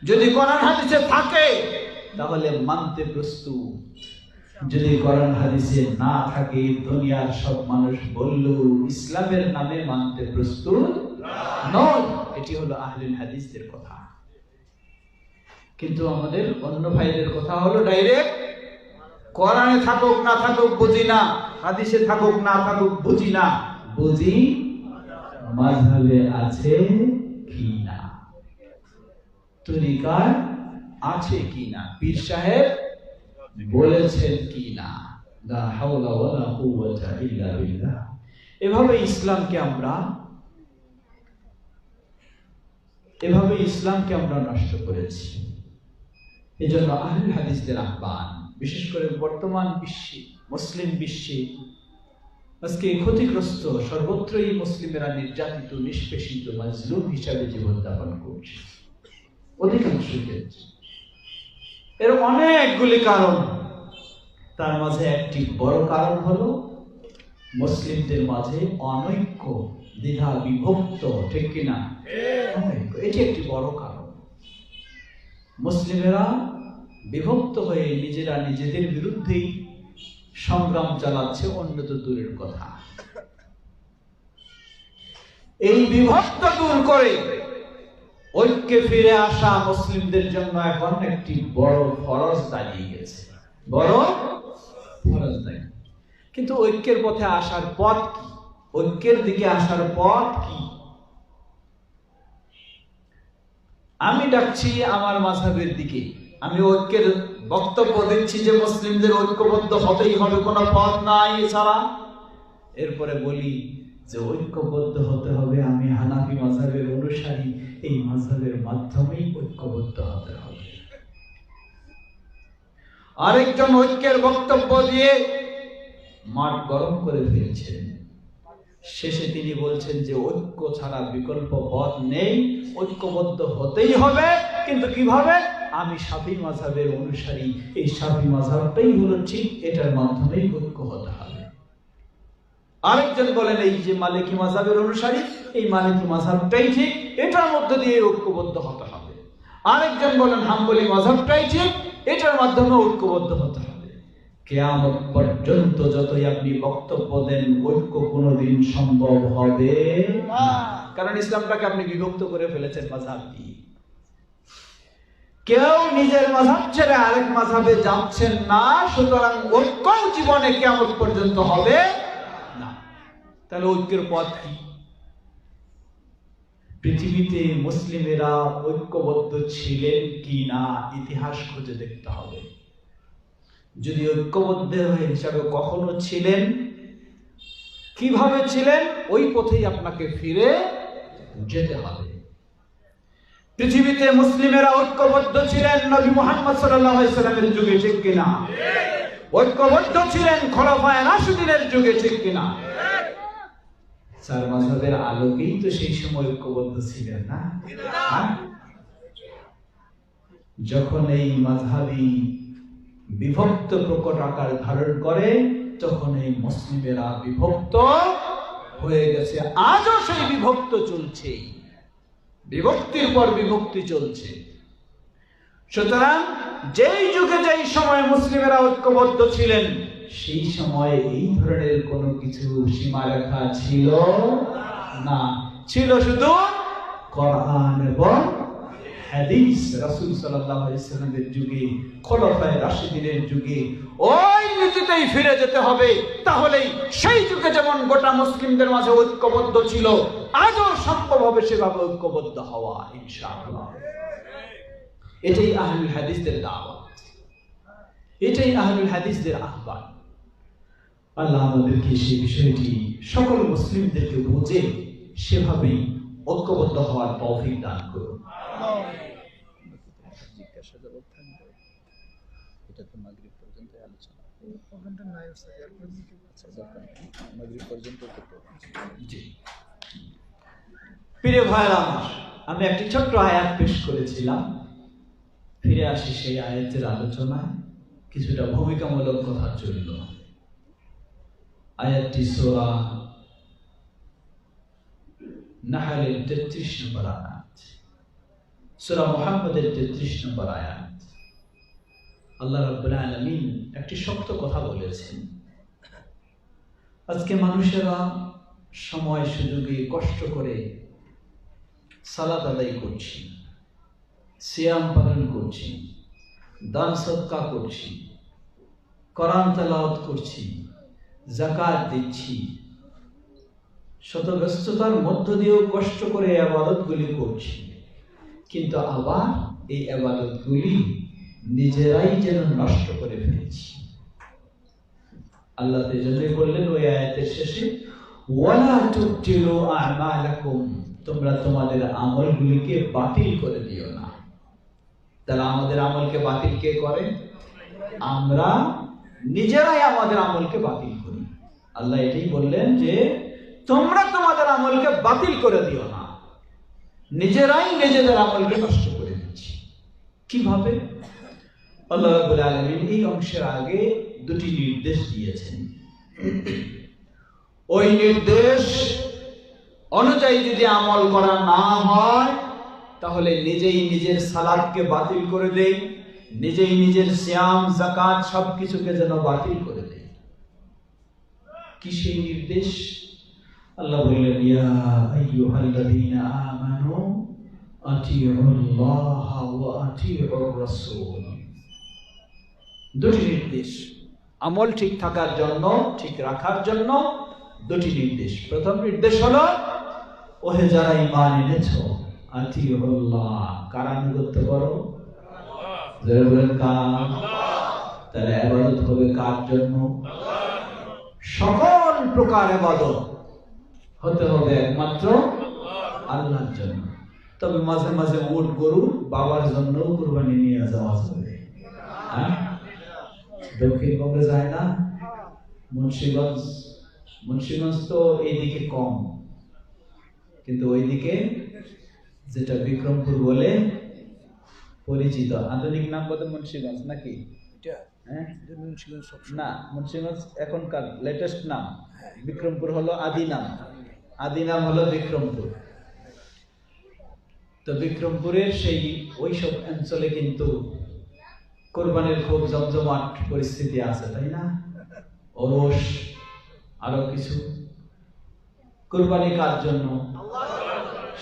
যদি কোরআন হাদিসে থাকে তাহলে মানতে প্রস্তুত। যদি কোরআন হাদিসে না থাকে, দুনিয়ার সব মানুষ বললো ইসলামের নামে মানতে প্রস্তুত নয়। এটি হলো আহলুল হাদিসদের কথা। কিন্তু আমাদের অন্য ভাইদের কথা হলো ডাইরেক্ট কোরআনে থাকুক না থাকুক বুঝি না, হাদিসে থাকুক না থাকুক বুঝি না, বুঝি মাযহাবে আছে কি না, তরিকায় আছে কি না, পীর সাহেব বলেছেন কি না। লা হাওলা ওয়ালা কুওয়াতা ইল্লা বিল্লাহ। এভাবে ইসলামকে আমরা নষ্ট করেছি। এজন্য আহলে হাদিসদের আহ্বান, বিশেষ করে বর্তমান বিশ্বে, মুসলিম বিশ্বে আজকে ক্ষতিগ্রস্ত, সর্বত্রই মুসলিমেরা নির্যাতিত, নিষ্পেষিত, মাজলুম হিসাবে জীবনযাপন করছে অধিকাংশ ক্ষেত্রে। এর অনেকগুলি কারণ, তার মাঝে একটি বড় কারণ হলো মুসলিমদের মাঝে অনৈক্য, দ্বিধা বিভক্ত, ঠিক কিনা? এটি একটি বড় কারণ। মুসলিমেরা বিভক্ত হয়ে নিজেরা নিজেদের বিরুদ্ধেই সংগ্রাম চালাচ্ছে, অন্য তো দূরের কথা। এই বিভক্ত দূর করে ঐক্যে ফিরে আসা মুসলিমদের জন্য এখন একটি বড় ফরজ দাঁড়িয়ে গেছে, বড় ফরজ দাঁড়িয়ে। কিন্তু ঐক্যের পথে আসার পথ কি? ঐক্যের দিকে আসার পথ কি? আমি ডাকছি আমার মাযহাবের দিকে, আমি ঐক্যের বক্তব্য দিচ্ছি যে মুসলিমদের ঐক্যবদ্ধ হতেই হবে, কোনো পথ নাই এছাড়া। এরপরে বলি যে ঐক্যবদ্ধ হতে হবে, আমি হানাফি মাযহাবের অনুসারী, এই মাযহাবের মাধ্যমেই ঐক্যবদ্ধ হতে হবে। আরেকজন ঐক্যের বক্তব্য দিয়ে মাঠ গরম করে ফেলছেন। শেষে তিনি বলছেন যে ঐক্য ছাড়া বিকল্প পথ নেই, ঐক্যবদ্ধ হতেই হবে। কিন্তু কিভাবে? আমি শাফি মাযহাবের অনুসারী, এই শাফি মাযহাবটাই হলো ঠিক, এটার মাধ্যমেই ঐক্য হতে হবে। আরেকজন বলেন এই যে মালিকি মাযহাবের অনুসারী, এই মালিকি মাযহাবটাই ঠিক, এটার মধ্য দিয়ে ঐক্যবদ্ধ হতে হবে। আরেকজন বলেন হাম্বলি মাযহাবটাই ঠিক, এটার মাধ্যমে ঐক্যবদ্ধ হতে হবে। কিয়ামত পর্যন্ত যতই আপনি বক্তব্য দেন, ঐক্য কোনোদিন সম্ভব হবে না। কারণ ইসলামটাকে আপনি বিভক্ত করে ফেলেছেন মাযহাব দিয়ে। কেউ নিজের মাযহাব ছেড়ে আরেক মাযহাবে যাচ্ছেন না, সুতরাং ঐক্য জীবনে কিয়ামত পর্যন্ত হবে না। তাহলে ঐক্যের পথ কি? পৃথিবীতে মুসলিমেরা ঐক্যবদ্ধ ছিলেন কি না ইতিহাস খুঁজে দেখতে হবে। যদি ঐক্যবদ্ধ হিসাবে কখনো ছিলেন, কিভাবে ছিলেন, ওই পথেই আপনাকে ফিরে যেতে হবে। পৃথিবীতে মুসলিমেরা ঐক্যবদ্ধ ছিলেন নবী মুহাম্মদ সাল্লাল্লাহু আলাইহি সাল্লামের যুগে, ঠিক কিনা? ঐক্যবদ্ধ ছিলেন খোলাফায়ে রাশিদিনের যুগে, ঠিক কিনা? চার মাযহাবের আলোকেই তো সেই সময় ঐক্যবদ্ধ ছিলেন না? যখন এই মাযহাবী বিভক্ত প্রকট আকার ধারণ করে, তখন এই মুসলিমেরা বিভক্ত হয়ে গেছে। আজও সেই বিভক্ত চলছে, বিভক্তির পর বিভক্তি চলছে। সুতরাং যেই যুগে যেই সময় মুসলিমেরা ঐক্যবদ্ধ ছিলেন, সেই সময় এই ধরনের কোনো কিছু সীমারেখা ছিল না, ছিল শুধু কোরআন এবং হাদিস। রাসূল সাল্লাল্লাহু আলাইহি ওয়াসাল্লামের যুগে, খোলাফায়ে রাশিদিনের যুগে ওই নীতিতেই ফিরে যেতে হবে। তাহলেই সেই যুগে যেমন গোটা মুসলিমদের মাঝে ঐক্যবদ্ধ ছিল, আজও সম্ভব হবে সেভাবে ঐক্যবদ্ধ হওয়া ইনশাআল্লাহ। এটাই আহলুল হাদিসদের দাওয়াত, এটাই আহলুল হাদিসদের আহ্বান। আল্লাহ আমাদেরকে সেই বিষয়টি সকল মুসলিমদেরকে বুঝে সেভাবেই ঐক্যবদ্ধ হওয়ার তৌফিক দান করুন। প্রিয় ভাইরা আমার, আমি একটি ছোট্ট আয়াত পেশ করেছিলাম, ফিরে আসি সেই আয়াতের আলোচনায়। কিছুটা ভূমিকামূলক কথা চলল। আয়াতটি সূরা নাহলের 33 নম্বর আয়াত, সূরা মুহাম্মদের 33 নম্বর আয়াত। আল্লাহ রাব্বুল আলামিন একটি শক্ত কথা বলেছেন। আজকে মানুষেরা সময় সুযোগে কষ্ট করে সালাত আদায় করছি, সিয়াম পালন করছি, দান সদকা করছি, কোরআন তেলাওয়াত করছি, যাকাত দিচ্ছি, শত ব্যস্ততার মধ্য দিয়েও কষ্ট করে ইবাদতগুলি করছি, কিন্তু আবার এই ইবাদতগুলি নিজেরাই যেন নষ্ট করে ফেলেছি। আল্লাহ এজন্যই বললেন ওই আয়াতের শেষে, ওয়ালা তুবতিলু আমালাকুম, তোমরা তোমাদের আমলগুলিকে বাতিল করে দিও না। তাহলে আমাদের আমলকে বাতিল কে করে? আমরা নিজেরাই আমাদের আমলকে বাতিল করি। আল্লাহ এটাই বললেন যে তোমরা তোমাদের আমলকে বাতিল করে দিও না, নিজেরাই নিজেদের আমলকে নষ্ট করে দিচ্ছি। কিভাবে? আল্লাহ রাব্বুল আলামিন এই অংশের আগে দুটি নির্দেশ দিয়েছেন। ওই নির্দেশ অনুযায়ী যদি আমল করা না হয় তাহলে নিজেই নিজের সালাতকে বাতিল করে দেই, নিজেই নিজের সিয়াম যাকাত সবকিছুকে যেন বাতিল করে দেই। কি সেই নির্দেশ? আল্লাহ বললেন, ইয়া আইয়ুহাল্লাযীনা আমানু আতিউল্লাহ ওয়া আতিউর রাসূল। দুটি নির্দেশ আমল ঠিক থাকার জন্য, ঠিক রাখার জন্য দুটি নির্দেশ। প্রথম নির্দেশ হলো, ওহে যারা ঈমান এনেছো, আতিউল্লাহ, কার আনুগত্য করো? যারা বলেন কার? তাহলে ইবাদত হবে কার জন্য? সকল প্রকার ইবাদত হতে হবে একমাত্র আল্লাহর জন্য। তবে মাঝে মাঝে উট গরু বাবার জন্য কুরবানি নিয়ে যাওয়া যাবে। হ্যাঁ, দক্ষিণবঙ্গে যায় না, মুন্সিগঞ্জ তো এইদিকে কম, কিন্তু ওইদিকে যেটা বিক্রমপুর বলে পরিচিত, আধুনিক নাম বলতে মুন্সিগঞ্জ নাকি? না, মুন্সিগঞ্জ এখনকার লেটেস্ট নাম, বিক্রমপুর হলো আদি নাম, আদি নাম হলো বিক্রমপুর। তো বিক্রমপুরের সেই ওইসব অঞ্চলে কিন্তু কোরবানির খুব জমজমাট পরিস্থিতি আছে, তাই না? ওরস আরো কিছু। কোরবানি কার জন্য?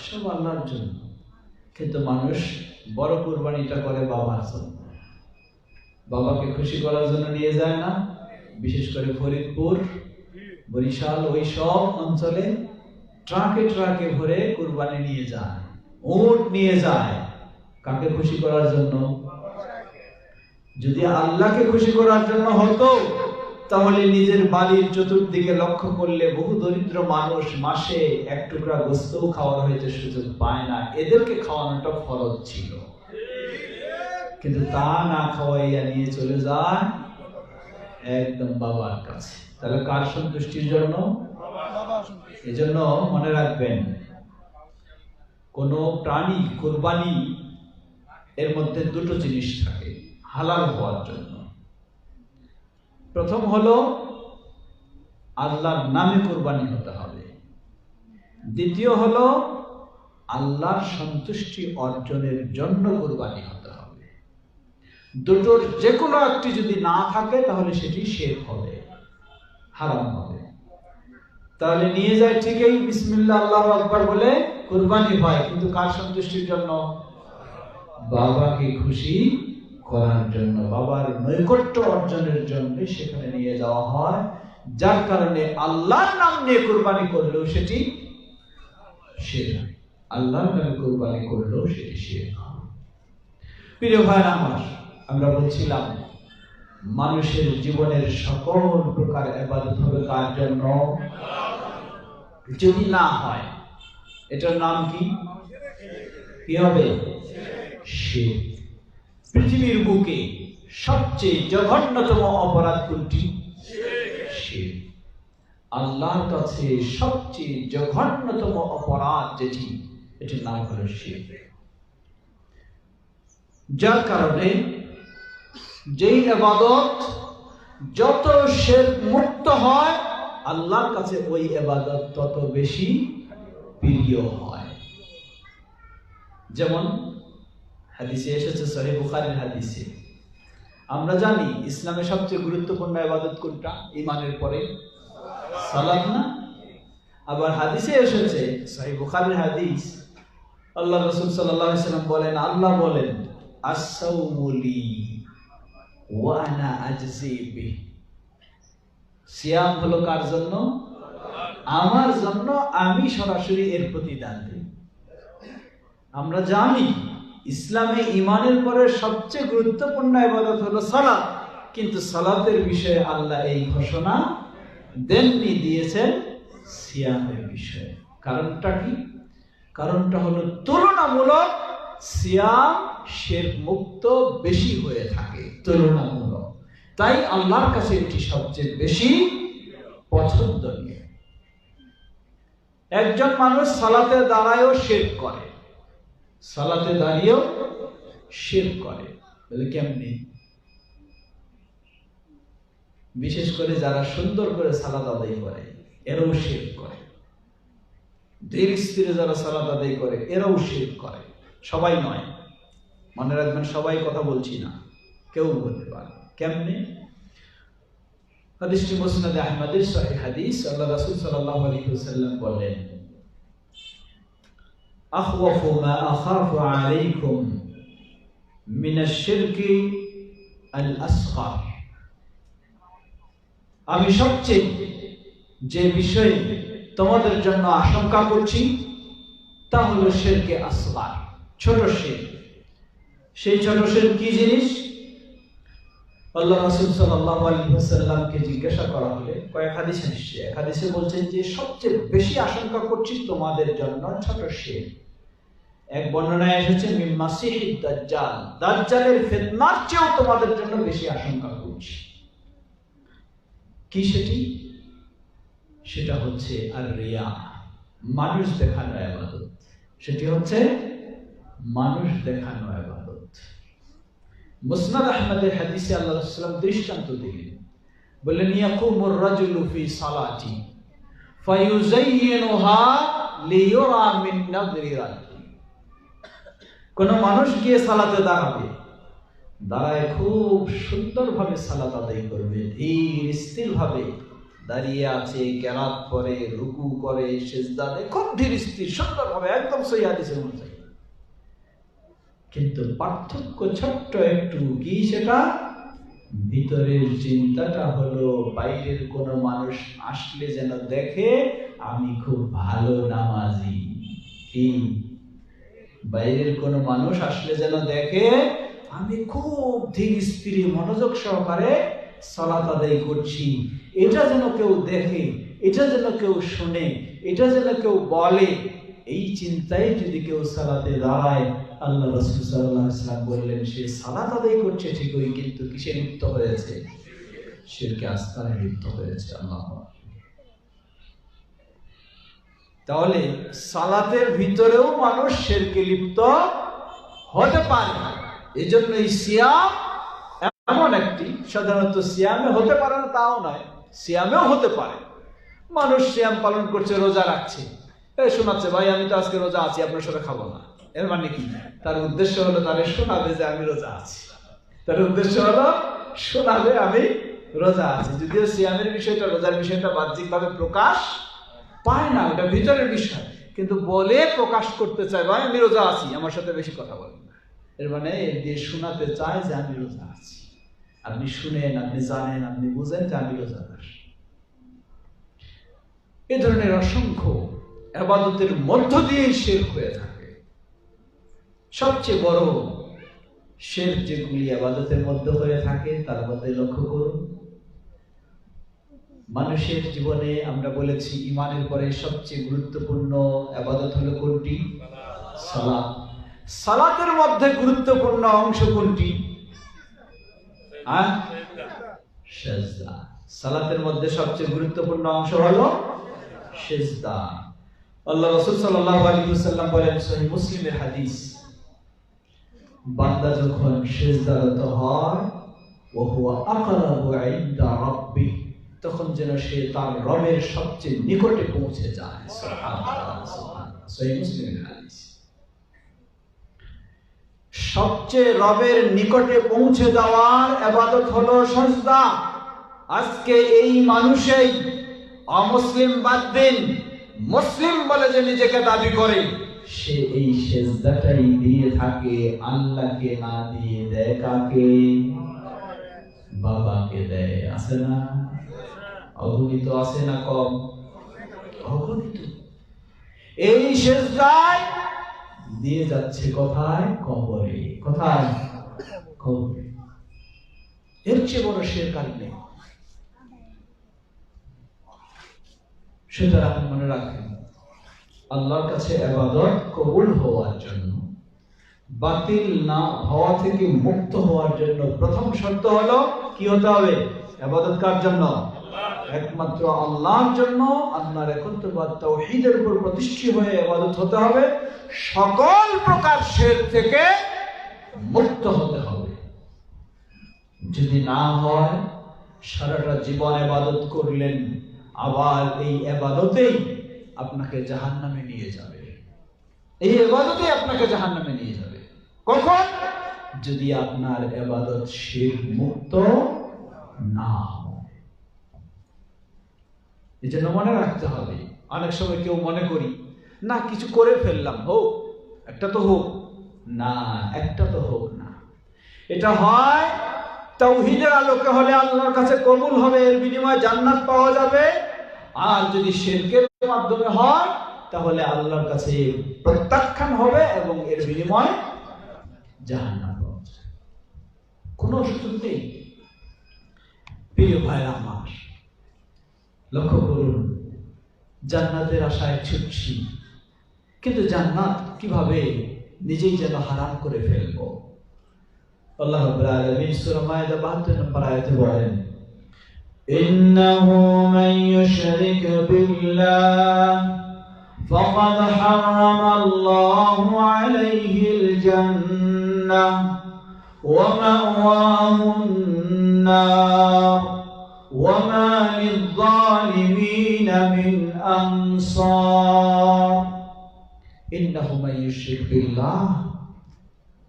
সব আল্লাহর জন্য, কিন্তু মানুষ বড় কোরবানিটা করে বাবার জন্য। বাবাকে খুশি করার জন্য নিয়ে যায় না? বিশেষ করে ফরিদপুর, বরিশাল, ওই সব অঞ্চলে ট্রাকে ট্রাকে ভরে কুরবানি নিয়ে যায়, উট নিয়ে যায়। কাকে খুশি করার জন্য? যদি আল্লাহকে খুশি করার জন্য হতো তাহলে নিজের বাড়ির চতুর্দিকে লক্ষ্য করলে বহু দরিদ্র মানুষ মাসে এক টুকরা গোশতও খাওয়ার হইতে সুযোগ পায় না, এদেরকে খাওয়ানোটা ফরজ ছিল। কিন্তু তা না খাওয়াইয়া নিয়ে চলে যায় একদম বাবার কাছে। তাহলে কার সন্তুষ্টির জন্য? এজন্য মনে রাখবেন, কোন প্রাণী কুরবানি এর মধ্যে দুটো জিনিস থাকে হালাল হওয়ার জন্য। প্রথম হলো আল্লাহর নামে কুরবানি হতে হবে, দ্বিতীয় হলো আল্লাহর সন্তুষ্টি অর্জনের জন্য কুরবানি হতে হবে। দুটোর যে কোনো একটি যদি না থাকে তাহলে সেটি শিরক হবে, হারাম হবে। তাহলে নিয়ে যায় ঠিকই, বিসমিল্লাহ আল্লাহু আকবার বলে কুরবানি হয়, কিন্তু কার সন্তুষ্টির জন্য? বাবাকে খুশি করার জন্য, বাবার নৈকট্য অর্জনের জন্য সেখানে নিয়ে যাওয়া হয়। যার কারণে আল্লাহর নাম নিয়ে কুরবানি করলেও সেটি শিরক, আল্লাহর নামে কুরবানি করলেও সেটি শিরক। প্রিয় ভাইরা আমার, আমরা বলছিলাম মানুষের জীবনের সকল প্রকার ইবাদত হবে কার জন্য? যদি না হয় এটার নাম কি? কি হবে? শিরক। পৃথিবীর বুকে সবচেয়ে জঘন্যতম অপরাধ কোনটি? শিরক। আল্লাহর কাছে সবচেয়ে জঘন্যতম অপরাধ যেটি, এটির নাম হলো শিরক। যার কারণে যেই ইবাদত যত শিরক মুক্ত হয় আল্লাহর কাছে ওই ইবাদত তত বেশি প্রিয় হয়। যেমন হাদিসে এসেছে, সহিহ বুখারীর হাদিসে, আমরা জানি ইসলামের সবচেয়ে গুরুত্বপূর্ণ ইবাদত কোনটা? ঈমানের পরে সালাত না? আবার হাদিসে এসেছে, সহিহ বুখারীর হাদিস, আল্লাহ রাসূল সাল্লাল্লাহু আলাইহি ওয়াসাল্লাম বলেন, আল্লাহ বলেন, আস-সাওমু লি ওয়া আনা আজজি বিহি। সিয়াম হলো কার জন্য? আমার জন্য আমি সরাসরি এর প্রতিদান দিই। আমরা জানি ইসলামে ঈমানের পরে সবচেয়ে গুরুত্বপূর্ণ ইবাদত হলো সালাত, কিন্তু সালাতের বিষয়ে আল্লাহ এই ঘোষণা দেননি, দিয়েছেন সিয়ামের বিষয়ে। কারণটা কি? কারণটা হলো তুলনামূলক সিয়াম শিরক মুক্ত বেশি হয়ে থাকে, তুলনামূলক। তাই আল্লাহর কাছে এটি সবচেয়ে বেশি পছন্দনীয়। একজন মানুষ সালাতে দাঁড়ায়ও শিরক করে, সালাতে দাঁড়িয়েও শিরক করে, বলে কেমনি? বিশেষ করে যারা সুন্দর করে সালাত আদায় করে এরাও শিরক করে, ধীর স্থিরে যারা সালাত আদায় করে এরাও শিরক করে। সবাই নয়, মনে রাখবেন, সবাই কথা বলছি না, কেউ বলতে পারে। কেমনে? হাদিসটি মুসনাদে আহমদের সহিহ হাদিস। আল্লাহ রাসূল সাল্লাল্লাহু আলাইহি ওয়াসাল্লাম বলেন, আখওয়াফু মা আখাফু আলাইকুম মিনাশ শিরকি আল আসগর। আমি সবচেয়ে যে বিষয়ে তোমাদের জন্য আশঙ্কা করছি তা হলো শিরকে আসগর, ছোট শিরক। সেই ছোট শিরক কি জিনিস? আল্লাহ রাসূল সাল্লাল্লাহু আলাইহি ওয়াসাল্লামকে জিজ্ঞাসা করা হলে কয়েক হাদিস আসছে, এক হাদিসে বলছেন যে সবচেয়ে বেশি আশঙ্কা করছি তোমাদের জন্য ছোট শিরক। এক বর্ণনায় এসেছে মিন মাসিহিদ দাজ্জাল, দাজ্জালের ফিতনার চেয়েও তোমাদের জন্য বেশি আশঙ্কা করছি। কি সেটি? সেটা হচ্ছে আর রিয়া, মানুষ দেখানো ইবাদত। সেটি হচ্ছে মানুষ দেখানো ইবাদত। মুসনাদ আহমদের হাদিসে আল্লাহ রাসূল সাল্লাল্লাহু আলাইহি ওয়াসাল্লাম দৃষ্টান্ত দিলেন, বললেন ইয়াকুমুর রাজুলু ফি সালাতি ফায়ুযায়্যিনুহা লিয়ুরা মিন নাযরিরাতি। কোন মানুষ গিয়ে সালাতে দাঁড়াবে, দাঁড়ায় খুব সুন্দরভাবে সালাত আদায় করবে, ধীর স্থির ভাবে দাঁড়িয়ে আছে, কেরাত পড়ে, রুকু করে, সিজদা দেয়, খুব ধীর স্থির সুন্দরভাবে, একদম সহিহ হাদিসের অনুযায়ী। কিন্তু পার্থক্য ছোট্ট একটু, কি সেটা? ভিতরের চিন্তাটা হলো বাইরের কোন মানুষ আসলে যেন দেখে আমি খুব ভালো নামাজি। কি? বাইরের কোন মানুষ আসলে যেন দেখে আমি খুব ধীর স্থির মনোযোগ সহকারে সালাত আদায় করছি, এটা যেন কেউ দেখে, এটা যেন কেউ শুনে, এটা যেন কেউ বলে। এই চিন্তায় যদি কেউ সালাতে দাঁড়ায়, আল্লাহ রাসূল সাল্লাল্লাহু আলাইহি ওয়াসাল্লাম বললেন সে সালাত আদায় করছে ঠিকই, কিন্তু কিসে লিপ্ত হয়েছে? শিরকে আসগরে লিপ্ত হয়েছে। আল্লাহু আকবার। তাহলে সালাতের ভিতরেও মানুষ শিরকে লিপ্ত হতে পারে। এই জন্য এই সিয়াম এমন একটি, সাধারণত সিয়ামে হতে পারে না তাও নয়, সিয়ামেও হতে পারে। মানুষ সিয়াম পালন করছে, রোজা রাখছে, শোনাচ্ছে ভাই আমি তো আজকে রোজা আছি, আপনার সাথে খাবো না। এর মানে কি? তার উদ্দেশ্য হলো তারে শোনাবে যে আমি রোজা আছি, তার উদ্দেশ্য হলো শোনাবে আমি রোজা আছি। যদিও সিয়ামের বিষয়টা, রোজার বিষয়টা বাহ্যিকভাবে প্রকাশ পায় না, ওটা ভিতরের বিষয়, কিন্তু বলে প্রকাশ করতে চায় ভাই আমি রোজা আছি, আমার সাথে বেশি কথা বলেন না। এর মানে এর দিয়ে শোনাতে চায় যে আমি রোজা আছি, আপনি শুনেন, আপনি জানেন, আপনি বুঝেন যে আমি রোজাদার। এ ধরনের অসংখ্য ইবাদতের মধ্য দিয়ে শিরক হয়ে থাকে। সবচেয়ে বড় শিরক যেগুলি ইবাদতের মধ্যে হয়ে থাকে তার মধ্যে লক্ষ্য করুন, মানুষের জীবনে আমরা বলেছি ঈমানের পরে সবচেয়ে গুরুত্বপূর্ণ ইবাদত হলো কোনটি? সালাত। সালাতের মধ্যে গুরুত্বপূর্ণ অংশ কোনটি? সিজদা। সালাতের মধ্যে সবচেয়ে গুরুত্বপূর্ণ অংশ হলো সিজদা। আল্লাহ রাসূল সাল্লাল্লাহু আলাইহি ওয়াসাল্লাম বলেন, সহিহ মুসলিমের হাদিস, বান্দা যখন সিজদারত হয় ওয়া হুয়া আকরাবু ইনদা রাব্বিহ, তখন যেন সে তার রবের সবচেয়ে নিকটে পৌঁছে যায়। সুবহানাল্লাহ, সুবহানাল্লাহ। সহিহ মুসলিমের হাদিস। সবচেয়ে রবের নিকটে পৌঁছে যাওয়ার ইবাদত হলো সিজদা। আজকে এই মানুষই অমুসলিম বাদ দিন, মুসলিম বলে যে নিজেকে দাবি করে, সে এই সিজদাটাই দিয়ে থাকে আল্লাহকে না দিয়ে দেয় কাকে? বাবাকে দেয়। আছে না? অগণিত আছে না কম? অগণিত। এই সেজদায় দিয়ে যাচ্ছে কোথায়? কবরে। কোথায়? কবরে। এর চেয়ে বড় শিরক নেই। সুতরাং মনে রাখেন, আল্লাহর কাছে ইবাদত কবুল হওয়ার জন্য, বাতিল না হওয়া থেকে মুক্ত হওয়ার জন্য প্রথম শর্ত হলো কি হতে হবে? ইবাদত কার জন্য? একমাত্র আল্লাহর জন্য। আল্লাহর একত্ববাদ তাওহীদের উপর প্রতিষ্ঠিত হয়ে ইবাদত হতে হবে। সকল প্রকার শিরক থেকে মুক্ত হতে হবে। যদি না হয়, সারাটা জীবন ইবাদত করলেন, আবার এই ইবাদতেই আপনাকে জাহান্নামে নিয়ে যাবে। এই ইবাদতেই আপনাকে জাহান্নামে নিয়ে যাবে। কখন? যদি আপনার ইবাদত শিরক মুক্ত না হয়। এই জন্য মনে রাখতে হবে। অনেক সময় কেউ মনে করি, না কিছু করে ফেললাম, হোক, একটা তো হোক না, একটা তো হোক না। এটা হয় তাওহীদের আলোকে হলে আল্লাহর কাছে কবুল হবে, এর বিনিময়ে জান্নাত পাওয়া যাবে। আর যদি শিরকের মাধ্যমে হয়, তাহলে আল্লাহর কাছে প্রত্যাখ্যান হবে এবং এর বিনিময়ে জাহান্নাম পাওয়া যাবে। কোনো সুযোগ নেই। প্রিয় ভাইরা আমার, লক্ষ্য করুন, জান্নাতের আশায় ছুটছি, কিন্তু জান্নাত কিভাবে নিজেই যেন হারাম করে ফেলবো। আল্লাহ রাব্বুল আলামিন সূরা মায়েদা 72 নম্বর আয়াতে বলেন, ইন্নাহু মান ইউশরিক বিল্লাহ ফাকাদ হারামা আল্লাহু আলাইহিল জান্নাহ ওয়া মাওয়াহুন নার ওয়া মা লিয-যালিমিনা মিন আনসার। ইন্নাহু মান ইউশরিক বিল্লাহ,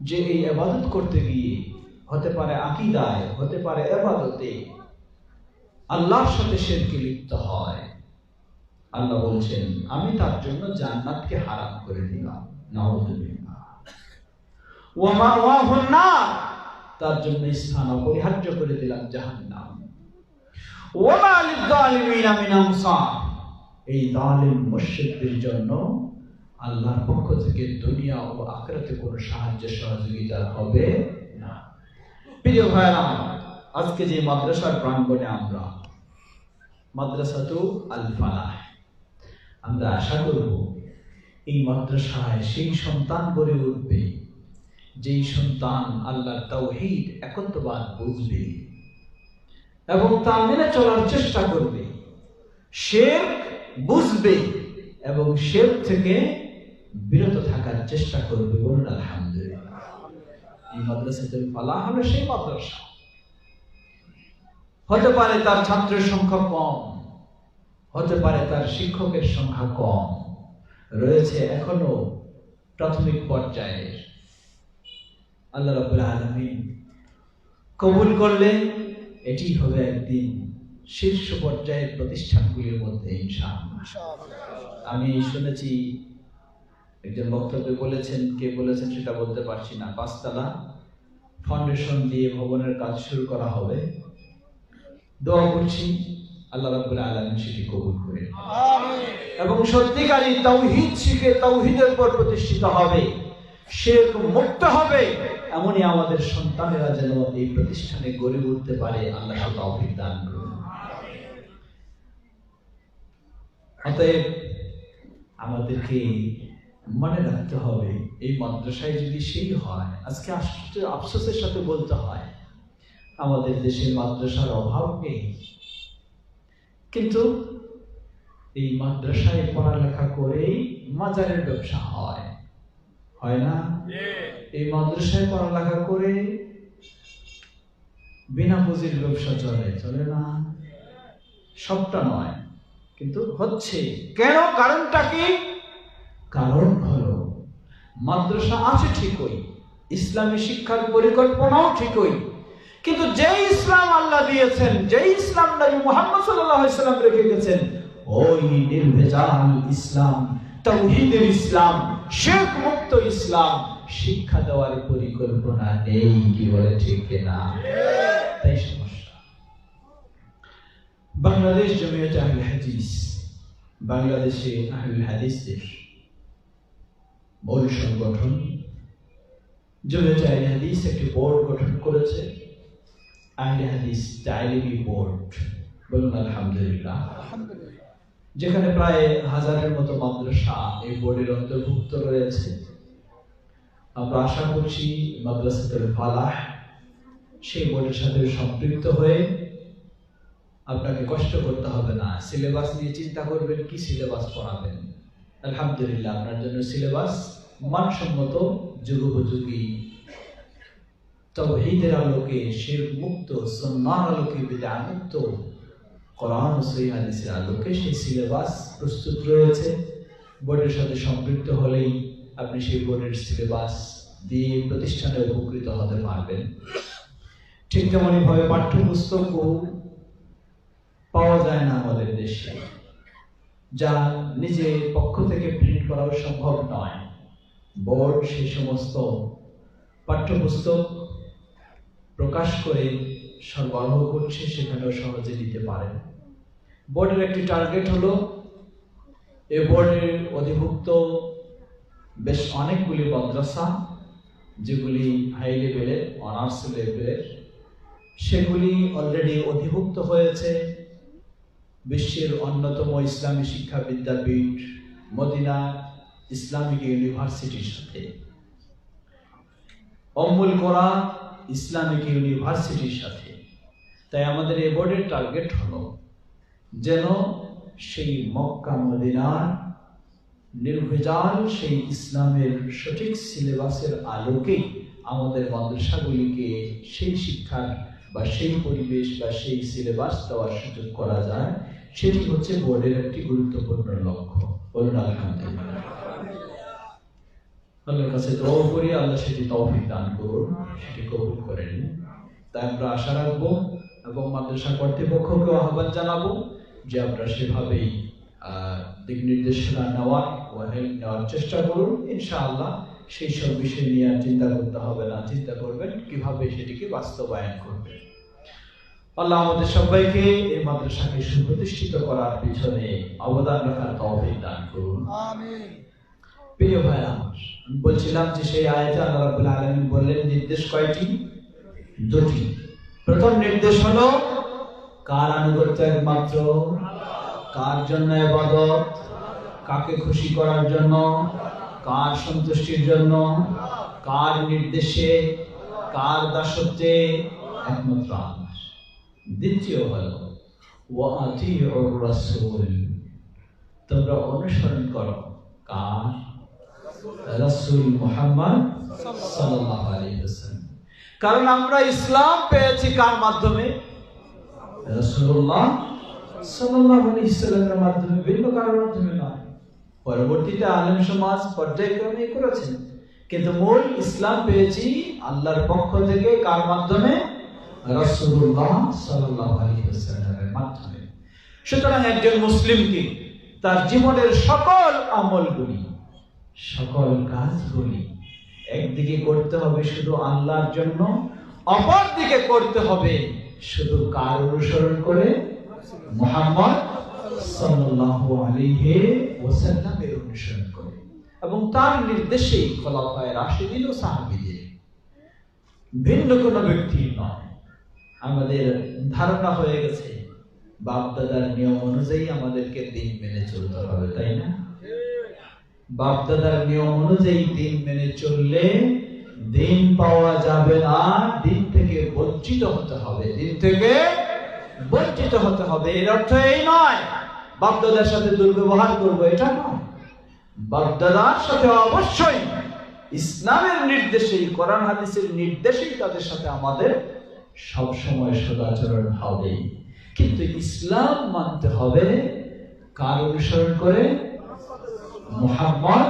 যে এই ইবাদত করতে গিয়ে, হতে পারে আকীদায়, হতে পারে ইবাদতে, আল্লাহর সাথে শিরকে লিপ্ত হয়, আল্লাহ বলছেন আমি তার জন্য জান্নাতকে হারাম করে দিলাম। নাউযুবিল্লাহ। ওয়া মাওয়াহুন নার, তার জন্য স্থান অপরিহার্য করে দিলাম জাহান্নাম। ওয়া মা লিয-যালিমিনা মিন আনসার, এই জালিম মুশরিকদের জন্য আল্লাহর পক্ষ থেকে দুনিয়া ও আখিরাতে কোনো সাহায্য সহযোগিতা হবে না। প্রিয় ভাইরা, আজকে যে মাদ্রাসার প্রাঙ্গণে আমরা, মাদ্রাসাতু আল ফালাহ, আমরা আশা করব এই মাদ্রাসায় সেই সন্তান গড়ে উঠবে যেই সন্তান আল্লাহর তাওহীদ একত্ববাদ বুঝবে এবং তা মেনে চলার চেষ্টা করবে, শিরক বুঝবে এবং শিরক থেকে বিরত থাকার চেষ্টা করবে। বলুন আলহামদুলিল্লাহ। এই মাদ্রাসাতুল ফালাহ হলো সেই মাদ্রাসা। হতে পারে তার ছাত্রের সংখ্যা কম, হতে পারে তার শিক্ষকের সংখ্যা কম, রয়েছে এখনো প্রাথমিক পর্যায়ের। আল্লাহ রাব্বুল আলামিন কবুল করলে এটি হবে একদিন শীর্ষ পর্যায়ের প্রতিষ্ঠানগুলির মধ্যে ইনশাআল্লাহ। আমি শুনেছি একজন বক্তব্য বলেছেন, কে বলেছেন সেটা বলতে পারছি না, 5 তলা ফাউন্ডেশন দিয়ে ভবনের কাজ শুরু করা হবে। দোয়া করছি আল্লাহ রাব্বুল আলামিন সেটি কবুল করে এবং সত্যিকারী তাওহীদ শিখে তাওহীদের উপর প্রতিষ্ঠিত হবে, শিরক মুক্ত হবে। এমনই আমাদের সন্তানেরা যেন এই প্রতিষ্ঠানে গড়ে উঠতে পারে, আল্লাহ তাওফিক দান করুন। অতএব আমাদেরকে মনে রাখতে হবে, এই মাদ্রাসায় যদি সেই হয়, আজকে আফসোসের সাথে বলতে হয় আমাদের দেশে মাদ্রাসার অভাব নেই, কিন্তু এই মাদ্রাসায় পড়ালেখা করেই মাজারের ব্যবসা হয়, হয় না? এই মাদ্রাসায় পড়ালেখা করে বিনা পুঁজির ব্যবসা চলে, চলে না? সবটা নয়, কিন্তু হচ্ছে। কেন? কারণটা কি? কারণ হলো মাদ্রাসা আছে ঠিকই, ইসলামী শিক্ষার পরিকল্পনাও ঠিকই, কিন্তু যেই ইসলাম আল্লাহ দিয়েছেন, যেই ইসলাম নবী মুহাম্মদ সাল্লাল্লাহু আলাইহি সাল্লাম রেখে গেছেন, ওই নির্ভেজাল ইসলাম, তাওহীদের ইসলাম, শিরক মুক্ত ইসলাম শিক্ষা দেওয়ার পরিকল্পনা নেই। কি বলে ঠিক না? তাই সমস্যা। বাংলাদেশ জমিয়তে আহলে হাদিস বাংলাদেশে আহলুল হাদিসদের মূল সংগঠন জমিয়তে আহলে হাদিস একটি বোর্ড গঠন করেছে, আহলে হাদিস তালিমি বোর্ড। বলুন আলহামদুলিল্লাহ। যেখানে প্রায় 1000-এর মতো মাদ্রাসা এই বোর্ডের অন্তর্ভুক্ত রয়েছে। আমরা আশা করছি মাদ্রাসাতুল ফালাহ সেই বোর্ডের সাথে সম্পৃক্ত হয়ে আপনাকে কষ্ট করতে হবে না, সিলেবাস নিয়ে চিন্তা করবেন কি সিলেবাস পড়াবেন। আলহামদুলিল্লাহ আপনার জন্য সিলেবাস মানসম্মত, যুগোপযোগী, তাওহীদের আলোকে, শিরক মুক্ত, সুন্নাহর আলোকে, বিদআত মুক্ত, কোরআন ও সহিহ হাদিসের আলোকে সেই সিলেবাস প্রস্তুত রয়েছে। বোর্ডের সাথে সম্পৃক্ত হলেই আপনি সেই বোর্ডের সিলেবাস দিয়ে প্রতিষ্ঠানে উপকৃত হতে পারবেন। ঠিক তেমনি ভাবে পাঠ্যপুস্তকও পাওয়া যায় না আমাদের দেশে, যা নিজের পক্ষ থেকে প্রিন্ট করাও সম্ভব নয়। বোর্ড সেই সমস্ত পাঠ্যপুস্তক প্রকাশ করে সরবরাহ করছে, সেখানেও সহজে নিতে পারেন। বোর্ডের একটি টার্গেট হলো এই বোর্ডের অধিভুক্ত বেশ অনেকগুলি মাদ্রাসা যেগুলি হাই লেভেলের, অনার্স লেভেলের, সেগুলি অলরেডি অধিভুক্ত হয়েছে বিশ্বের অন্যতম ইসলামী শিক্ষা বিদ্যাপীঠ মদিনা ইসলামিক ইউনিভার্সিটির সাথে, উম্মুল কোরআন ইসলামিক ইউনিভার্সিটির সাথে। তাই আমাদের এই বোর্ডের টার্গেট হলো যেন সেই মক্কা মদিনার নির্ভেজাল সেই ইসলামের সঠিক সিলেবাসের আলোকেই আমাদের মাদ্রাসাগুলিকে সেই শিক্ষার বা সেই পরিবেশ বা সেই সিলেবাস দেওয়ার সুযোগ করা যায়। সেটি হচ্ছে বোর্ডের একটি গুরুত্বপূর্ণ লক্ষ্য। বলুন আলহামদুলিল্লাহ। আল্লাহর কাছে দোয়া করি আল্লাহ সেটি তৌফিক দান করুন, সেটি কবুল করেন। তাই আমরা আশা রাখবো এবং মাদ্রাসা কর্তৃপক্ষকে আহ্বান জানাবো যে আপনারা সেভাবেই দিক নির্দেশনা নেওয়ার চেষ্টা করুন। ইনশাআল্লাহ সেই সব বিষয় নিয়ে আর চিন্তা করতে হবে না, চিন্তা করবেন কিভাবে সেটিকে বাস্তবায়ন করবেন। আল্লাহ আমাদের সবাইকে এই মাদ্রাসাকে সুপ্রতিষ্ঠিত করার পিছনে অবদান রাখার তৌফিক দান করুন। আমিন। প্রিয় ভাই আমার, বলছিলাম যে সেই আয়াতে আল্লাহ রাব্বুল আলামিন বললেন নির্দেশ কয়টি? দুটি। প্রথম নির্দেশ হলো কার আনুগত্য? একমাত্র। কার জন্য ইবাদত? কাকে খুশি করার জন্য? কার সন্তুষ্টির জন্য? কার নির্দেশে? কার দাসত্বে? একমাত্র আল্লাহ। দ্বিতীয় হলো ওয়া আতিউর রাসূল, তোমরা অনুসরণ করো কার? রাসূল মুহাম্মদ সাল্লাল্লাহু আলাইহি ওয়াসাল্লাম। কারণ আমরা ইসলাম পেয়েছি কার মাধ্যমে? রাসূলুল্লাহ সাল্লাল্লাহু আলাইহি ওয়াসাল্লামের মাধ্যমে, ভিন্ন কারোর মাধ্যমে নয়। পরবর্তীতে আলেম সমাজ পর্যায়ক্রমে করেছেন, কিন্তু মূল ইসলাম পেয়েছি আল্লাহর পক্ষ থেকে কার মাধ্যমে? রাসূলুল্লাহ সাল্লাল্লাহু আলাইহি ওয়াসাল্লামের মাধ্যমে। সুতরাং একজন মুসলিমকে তার জীবনের সকল আমলগুলি, সকল কাজগুলি একদিকে করতে হবে শুধু আল্লাহর জন্য, অপর দিকে করতে হবে শুধু কার অনুসরণ করে? মুহাম্মদ সাল্লাল্লাহু আলাইহি ওয়াসাল্লামের অনুসরণ করে এবং তার নির্দেশেই খোলাফায়ে রাশিদিন ও সাহাবীদের, ভিন্ন কোনো ব্যক্তি নয়। আমাদের ধারণা হয়ে গেছে বাপ দাদার নিয়ম অনুযায়ী আমাদেরকে দিন মেনে চলতে হবে, তাই না? বাপ দাদার নিয়ম অনুযায়ী দিন মেনে চললে দিন পাওয়া যাবে না, দিন থেকে বঞ্চিত হতে হবে, দিন থেকে বঞ্চিত হতে হবে। এর অর্থ এই নয় বাপ দাদার সাথে দুর্ব্যবহার করবো, এটা নয়। বাপ দাদার সাথে অবশ্যই ইসলামের নির্দেশেই, কোরআন হাদিসের নির্দেশেই তাদের সাথে আমাদের সব সময় সদাচরণ হবে, কিন্তু ইসলাম মানতে হবে কার অনুসরণ করে? মুহাম্মদ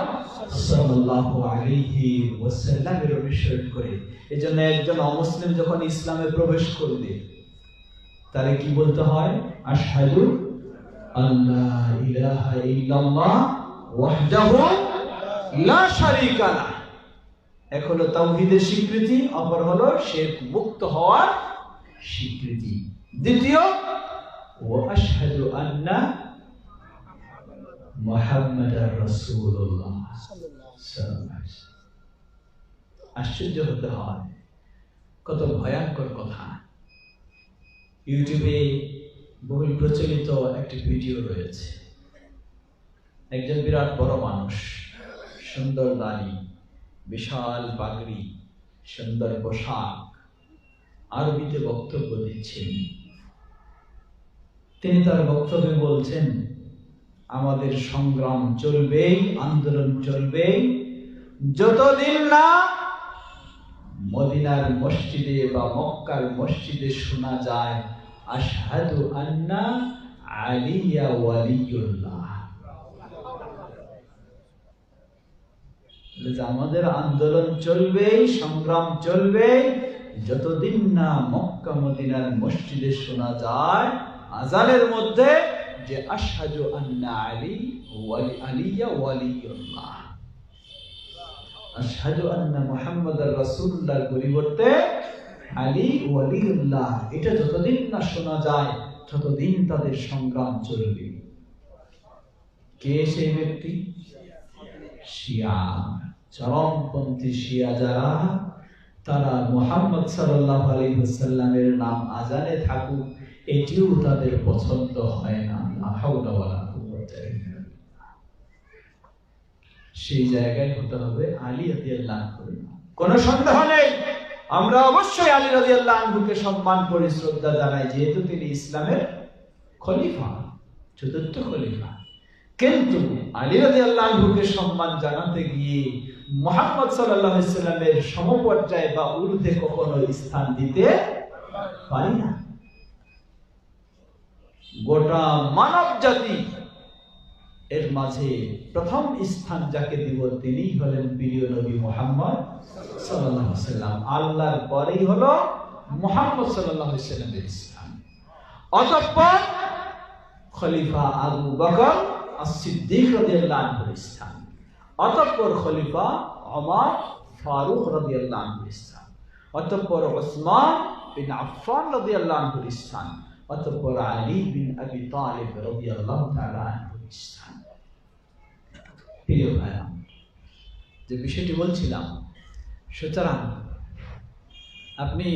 সাল্লাল্লাহু আলাইহি ওয়াসাল্লামের অনুসরণ করে। এজন্য একজন অমুসলিম যখন ইসলামে প্রবেশ করবে তারে কি বলতে হয়? আশহাদু আল্লা ইলাহা ইল্লাল্লাহ ওয়াহদাহু লা শারীকা লাহ। এক হলো তাওহীদের স্বীকৃতি, অপর হলো শিরক মুক্ত হওয়ার স্বীকৃতি। দ্বিতীয় ওয়া আশহাদু আন্না মুহাম্মাদুর রাসূলুল্লাহ। আশ্চর্য হতে হয়, কত ভয়ঙ্কর কথা। ইউটিউবে বহুল প্রচলিত একটি ভিডিও রয়েছে। একজন বিরাট বড় মানুষ, সুন্দর দাড়ি, বিশাল পাগড়ি, সুন্দর পোশাক, আরবিতে বক্তব্য দিচ্ছেন। তিনি তার বক্তব্যে বলছেন, আমাদের সংগ্রাম চলবেই, আন্দোলন চলবেই যতদিন না মদিনার মসজিদে বা মক্কার মসজিদে শোনা যায় আশহাদু আন্না আলিয়া ওয়ালিউল্লাহ। আমাদের আন্দোলন চলবেই, সংগ্রাম চলবেই যতদিন না মক্কা মদিনার মসজিদে শোনা যায় আযানের মধ্যে যে আশহাদু আন্না আলিয়া ওয়ালিউল্লাহ। আশহাদু আন্না মুহাম্মাদুর রাসূলুল্লাহর পরিবর্তে আলী ওয়ালিউল্লাহ, এটা যতদিন না শোনা যায় ততদিন তাদের সংগ্রাম চলবে। কে সেই ব্যক্তি? শিয়া, চরমপন্থী শিয়া যারা, তারা মুহাম্মদ সাল্লাল্লাহু আলাইহি ওয়াসাল্লামের নাম আযানে থাকুক এটিও তাদের পছন্দ হয় না। লা হাওলা ওয়ালা কুওয়াতা ইল্লা বিল্লাহ। সেই জায়গায় হতে হবে আলী রাদিয়াল্লাহু আনহু। কোনো সন্দেহ নেই, আমরা অবশ্যই আলী রাদিয়াল্লাহু আনহুকে সম্মান করি, শ্রদ্ধা জানাই, যেহেতু তিনি ইসলামের খলিফা, চতুর্থ খলিফা। কিন্তু আলী রাদিয়াল্লাহু আনহুকে সম্মান জানাতে গিয়ে মুহাম্মদ সাল্লাল্লাহু আলাইহি ওয়াসাল্লামের সমপর্যায়ে বা ঊর্ধ্বে কখনো স্থান দিতে পারি না। গোটা মানব জাতি এর মাঝে প্রথম স্থান যাকে দিব তিনি হলেন প্রিয় নবী মুহাম্মদ সাল্লাল্লাহু আলাইহি ওয়াসাল্লাম। আল্লাহর পরেই হলো মুহাম্মদ সাল্লাল্লাহু আলাইহি ওয়াসাল্লামের স্থান। অতঃপর খলিফা আবু বকর as-সিদ্দিক রাদিয়াল্লাহু আনহুর স্থান, অতঃপর খলিফা ওমর ফারুক রাদিয়াল্লাহু আনহুর স্থান, অতঃপর ওসমান বিন আফফান রাদিয়াল্লাহু আনহুর স্থান, অতঃপর আলী বিন আবি তালিব রাদিয়াল্লাহু তাআলা আনহুর স্থান। প্রিয় ভাইরা, যে বিষয়টি বলছিলাম, সুতরাং আপনি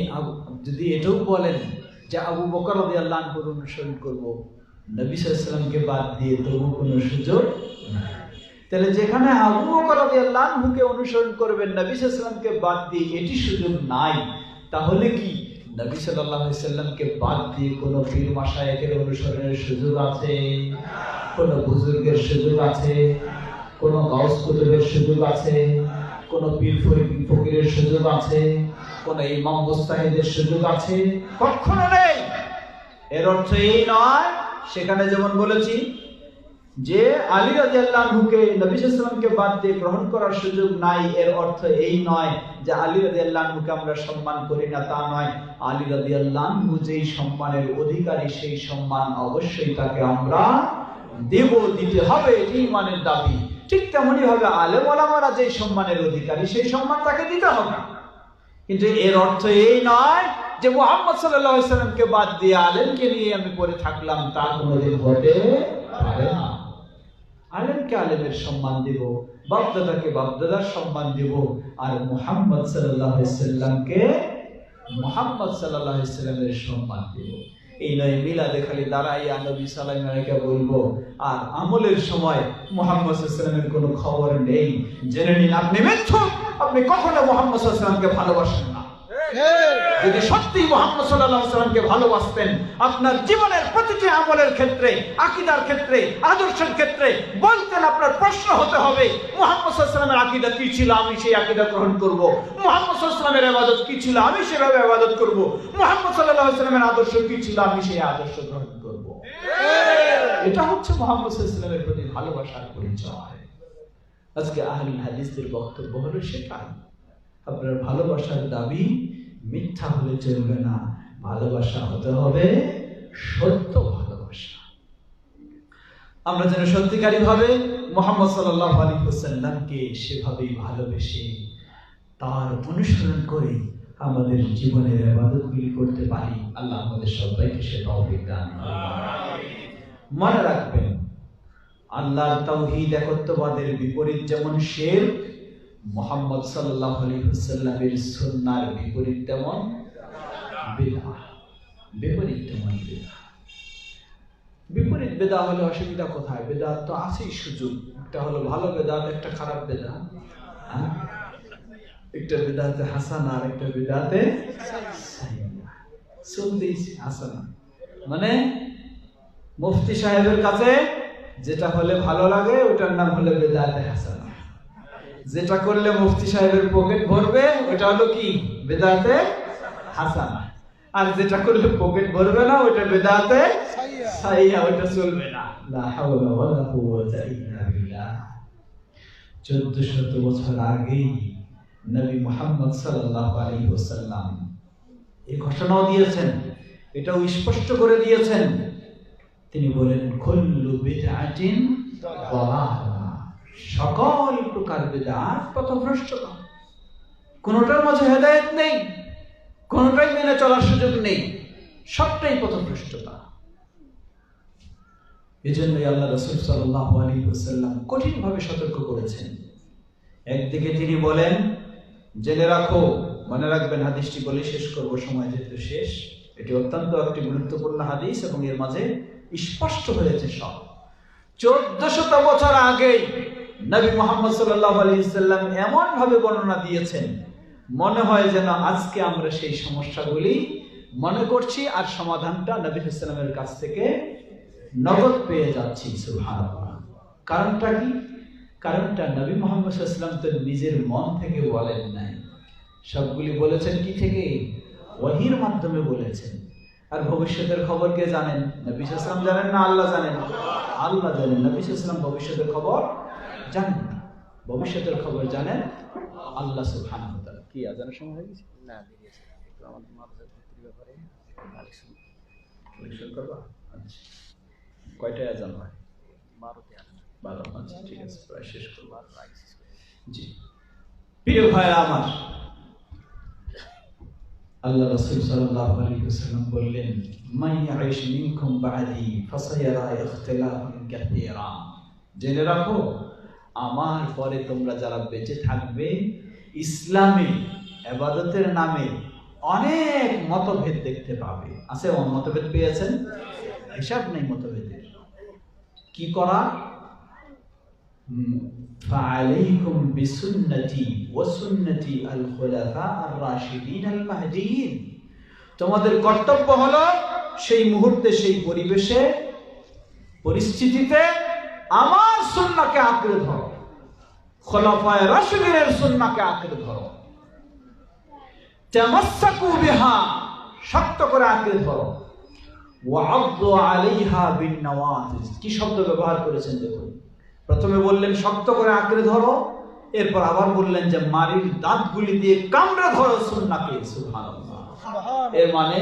যদি এটাও বলেন যে আবু বকর রাদিয়াল্লাহু আনহুর অনুসরণ করব, নবী সাল্লাল্লাহু আলাইহি ওয়াসাল্লামকে বাদ দিয়ে তবু কোনো সুযোগ নাই। তাহলে যেখানে আবু বকর রাদিয়াল্লাহু আনহুকে অনুসরণ করবেন, নবী সাল্লাল্লাহু আলাইহি ওয়াসাল্লামকে বাদ দিয়ে এটি সুযোগ নাই, তাহলে কি নবী সাল্লাল্লাহু আলাইহি ওয়াসাল্লামকে বাদ দিয়ে কোনো পীর মাশায়েখের অনুসরণের সুযোগ আছে? কোনো বুজুর্গের সুযোগ আছে? কোনো গাউস কুতুবের সুযোগ আছে? কোনো পীর ফকিরের সুযোগ আছে? কোনো ইমাম মুস্তাহিদের সুযোগ আছে? কখনো নেই। এর অর্থ এই নয়, সেখানে যেমন বলেছি যে আলী রাদিয়াল্লাহু আনহুকে নবী সাল্লাল্লাহু আলাইহি ওয়াসাল্লামকে বাদ দিয়ে গ্রহণ করার সুযোগ নাই, এর অর্থ এই নয় যে আলী রাদিয়াল্লাহু আনহুকে আমরা সম্মান করি না, তা নয়। আলী রাদিয়াল্লাহু আনহু যেই সম্মানের অধিকারী, সেই সম্মান অবশ্যই তাকে আমরা দেব, দিতে হবে, এটি ঈমানের দাবি। ঠিক তেমনি ভাবে আলেম ওলামারা যেই সম্মানের অধিকারী, সেই সম্মান তাকে দিতে হবে। কিন্তু এর অর্থ এই নয় যে মুহাম্মদ সাল্লাল্লাহু আলাইহি ওয়াসাল্লামকে বাদ দিয়ে আলেমকে নিয়ে আমি পড়ে থাকলাম, তা কোনোদিন হতে পারে না। আলেমকে আলেমের সম্মান দেব, বাপদাদাকে বাপদাদার সম্মান দেব, আর মুহাম্মদ সাল্লাল্লাহু আলাইহি ওয়াসাল্লামকে মুহাম্মদ সাল্লাল্লাহু আলাইহি ওয়াসাল্লামের সম্মান দেব। এই নয় মিলাদে খালি দাঁড়াইয়া নবী সাল্লাল্লাহু আলাইহি ওয়াসাল্লামকে বলবো, আর আমলের সময় মুহাম্মদ সাল্লাল্লাহু আলাইহি ওয়াসাল্লামের কোনো খবর নেই। জেনে নিন আপনি মিথ্যুক, আপনি কখনো মুহাম্মদ সাল্লাল্লাহু আলাইহি ওয়াসাল্লামকে ভালোবাসেন না। যদি সত্যি মুহাম্মদ সাল্লাল্লাহু আলাইহি ওয়াসাল্লামকে ভালোবাসতেন, আপনার জীবনের প্রতিটি আমলের ক্ষেত্রে, আকীদার ক্ষেত্রে, আদর্শের ক্ষেত্রে বলতেন, আপনার প্রশ্ন হতে হবে মুহাম্মদ সাল্লাল্লাহু আলাইহি ওয়াসাল্লামের আকীদা কি ছিল, আমি সেই আকীদা গ্রহণ করব। মুহাম্মদ সাল্লাল্লাহু আলাইহি ওয়াসাল্লামের ইবাদত কি ছিল, আমি সেভাবে ইবাদত করব। মুহাম্মদ সাল্লাল্লাহু আলাইহি ওয়াসাল্লামের আদর্শ কি ছিল, আমি সেই আদর্শ গ্রহণ করব। এটা হচ্ছে মুহাম্মদ সাল্লাল্লাহু আলাইহি ওয়াসাল্লামের প্রতি ভালোবাসার পরিচয়। আজকে আহলুল হাদিসদের বক্তব্য হলো সেটাই। আপনার ভালোবাসার দাবি মিথ্যা হলে চলবে না, ভালোবাসা হতে হবে সত্য ভালোবাসা। আমরা যেন সত্যিকারী ভাবে মুহাম্মদ সাল্লাল্লাহু আলাইহি ওয়াসাল্লামকে সেভাবেই ভালোবেসে তার অনুসরণ করে আমাদের জীবনের ইবাদতগুলি করতে পারি। আল্লাহ আমাদের সবাইকে সে তৌফিক দান করুন। মনে রাখবেন, আল্লাহর তাওহীদ একত্ববাদের বিপরীত যেমন শিরক, মুহাম্মদ সাল্লাল্লাহু আলাইহি ওয়াসাল্লামের সুন্নাহর বিপরীত তেমন বিদআহ। বিপরীত তেমন বিদআহ। বিপরীত বেদাত হলে অসুবিধা কোথায়? বেদাত তো আছেই সুযোগ, একটা হলো ভালো বেদাত, একটা খারাপ বেদাত। একটা বেদাতে হাসানা আর একটা বেদাতে সাইয়্যিআ। সুন্নাহ হাসানা মানে মুফতি সাহেবের কাছে যেটা হলে ভালো লাগে ওটার নাম হলো বেদাতে হাসানা, যেটা করলে মুফতি সাহেবের পকেট ভরবে ওটা হলো কি? বেদাতে হাসানা। আর যেটা করলে পকেট ভরবে না ওটা বেদাতে সাইয়্যিআ, ওটা চলবে না। লা হাওলা ওয়ালা কুওয়াতা ইল্লা বিল্লাহ। 1400 বছর আগেই নবী মুহাম্মদ সাল্লাল্লাহু আলাইহি ওয়াসাল্লাম এই ঘোষণাও দিয়েছেন, এটাও স্পষ্ট করে দিয়েছেন। তিনি বলেন কুল্লু বিদআতিন দালালা, সকল প্রকার বিদআত পথভ্রষ্টতা। কোনটার মাঝে হেদায়েত নেই, কোনটাই মেনে চলার সুযোগ নেই, সবটাই পথভ্রষ্টতা। এজন্যই আল্লাহ রাসূল সাল্লাল্লাহু আলাইহি ওয়াসাল্লাম কঠিনভাবে সতর্ক করেছেন। একদিকে তিনি বলেন, জেনে রাখো, মনে রাখবেন, হাদিসটি বলে শেষ করব, সময় যেহেতু শেষ। এটি অত্যন্ত একটি গুরুত্বপূর্ণ হাদিস এবং এর মাঝে স্পষ্ট হয়েছে সব। 1400 বছর আগে নবী মুহাম্মদ সাল্লাল্লাহু আলাইহি ওয়াসাল্লাম এমন ভাবে বর্ণনা দিয়েছেন, মনে হয় যেন আজকে আমরা সেই সমস্যাগুলি মনে করছি আর সমাধানটা নবী সাল্লাল্লাহু আলাইহি ওয়াসাল্লামের কাছ থেকে নগদ পেয়ে যাচ্ছি। সুবহানাল্লাহ। কারণটা কি? কারণটা নবী মুহাম্মদ সাল্লাল্লাহু আলাইহি ওয়াসাল্লাম তো নিজের মন থেকে বলেন নাই, সবগুলি বলেছেন কি থেকে? ওহীর মাধ্যমে বলেছেন। আর ভবিষ্যতের খবর কে জানেন? নবী সাল্লাল্লাহু আলাইহি ওয়াসাল্লাম জানেন না আল্লাহ জানেন? আল্লাহ জানেন। নবী সাল্লাল্লাহু আলাইহি ওয়াসাল্লাম ভবিষ্যতের খবর জানেন না, ভবিষ্যতের খবর জানেন আল্লাহ সুবহানাহু ওয়া তাআলা। কি আজানের সময় হয়ে গেছে? না, দেরি আছে। একটু আমাদের মাদ্রাসার ভিত্তির ব্যাপারে আলোচনা করবা। আচ্ছা, কয়টায় আজান হয়? 12তে আজান। 12। আচ্ছা, ঠিক আছে, প্রায় শেষ করব। জি প্রিয় ভাইরা আমার, আল্লাহ রাসূল সাল্লাল্লাহু আলাইহি ওয়াসাল্লাম বললেন, মান ইয়াইশ মিনকুম বা'দি ফাসায়ারা ইখতিলাফান কাসীরা। জেনে রাখো, আমার পরে তোমরা যারা বেঁচে থাকবে, ইসলামে ইবাদতের নামে অনেক মতভেদ দেখতে পাবে। আছে মতভেদ পেয়েছেন? হিসাব নেই মতভেদের। কি করা? فعليكم بسنتي وسنة الخلفاء الراشدين المهديين। তোমাদের কর্তব্য হলো সেই মুহূর্তে, সেই পরিবেশে, পরিস্থিতিতে আমার সুন্নাহকে আঁকড়ে ধরো, খোলাফায়ে রাশিদিনের সুন্নাহকে আঁকড়ে ধরো। তামাসসাকু বিহা, শক্ত করে আঁকড়ে ধরো। ওয়া'আদু আলাইহা বিন-নওয়াজিজ। কি শব্দ ব্যবহার করেছেন দেখুন। প্রথমে বললেন শক্ত করে আঁকড়ে ধরো, এরপর আবার বললেন যে মারির দাঁতগুলি দিয়ে কামড়ে ধরো সুন্নাহকে। সুবহানাল্লাহ। এর মানে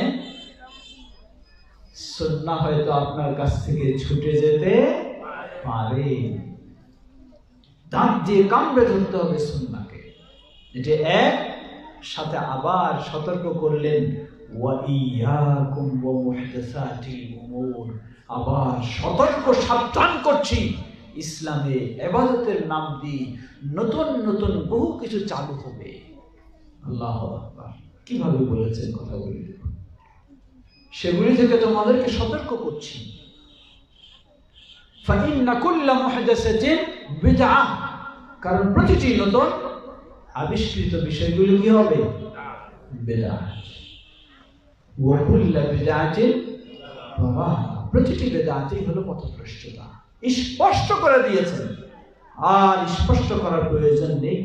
সুন্নাহ হয়তো আপনার কাছ থেকে ছুটে যেতে পারে, দাঁত দিয়ে কামড়ে ধরতে হবে সুন্নাহকে। এটা এক। সাথে আবার সতর্ক করলেন, ওয়া ইয়াকুম ওয়া মুহদাসাতিল উমুর। আবার সতর্ক সাবধান করছি, ইসলামে ইবাদতের নাম দিয়ে নতুন নতুন বহু কিছু চালু হবে। আল্লাহু আকবার। কিভাবে বলেছেন কথাগুলি, সেগুলি থেকে তোমাদেরকে সতর্ক করছি। ফাইন্না কুল্লা মুহদাসাতিন বিদআহ, কারণ প্রতিটি নতুন আবিষ্কৃত বিষয়গুলি কি হবে? বিদআহ। ওয়া কুল্লা বিদআতিন দালালাহ, প্রতিটি বিদআতই হলো পথভ্রষ্টতা। স্পষ্ট করে দিয়েছেন, আর স্পষ্ট করার প্রয়োজন নেই।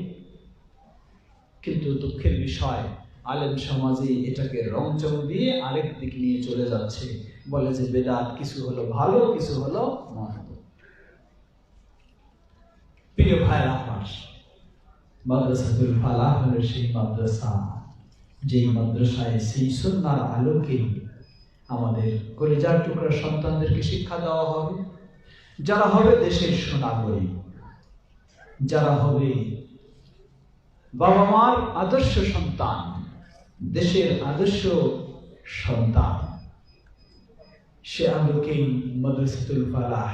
কিন্তু দুঃখের বিষয়, আলেম সমাজে এটাকে রংচং দিয়ে আরেক দিক নিয়ে চলে যাচ্ছে। বলে যে বেদাত কিছু হলো ভালো, কিছু হলো মন্দ। প্রিয় ভাইরা আমার, মাদ্রাসাতুল ফালাহ হলো সেই মাদ্রাসা, যেই মাদ্রাসায় সেই সুন্নাহর আলোকে আমাদের কলিজার টুকরা সন্তানদেরকে শিক্ষা দেওয়া হবে। যারা হবে দেশের সুনাগরিক, যারা হবে বাবা মার আদর্শ সন্তান, দেশের আদর্শ সন্তান, সে আলোকেই মাদ্রাসাতুল ফালাহ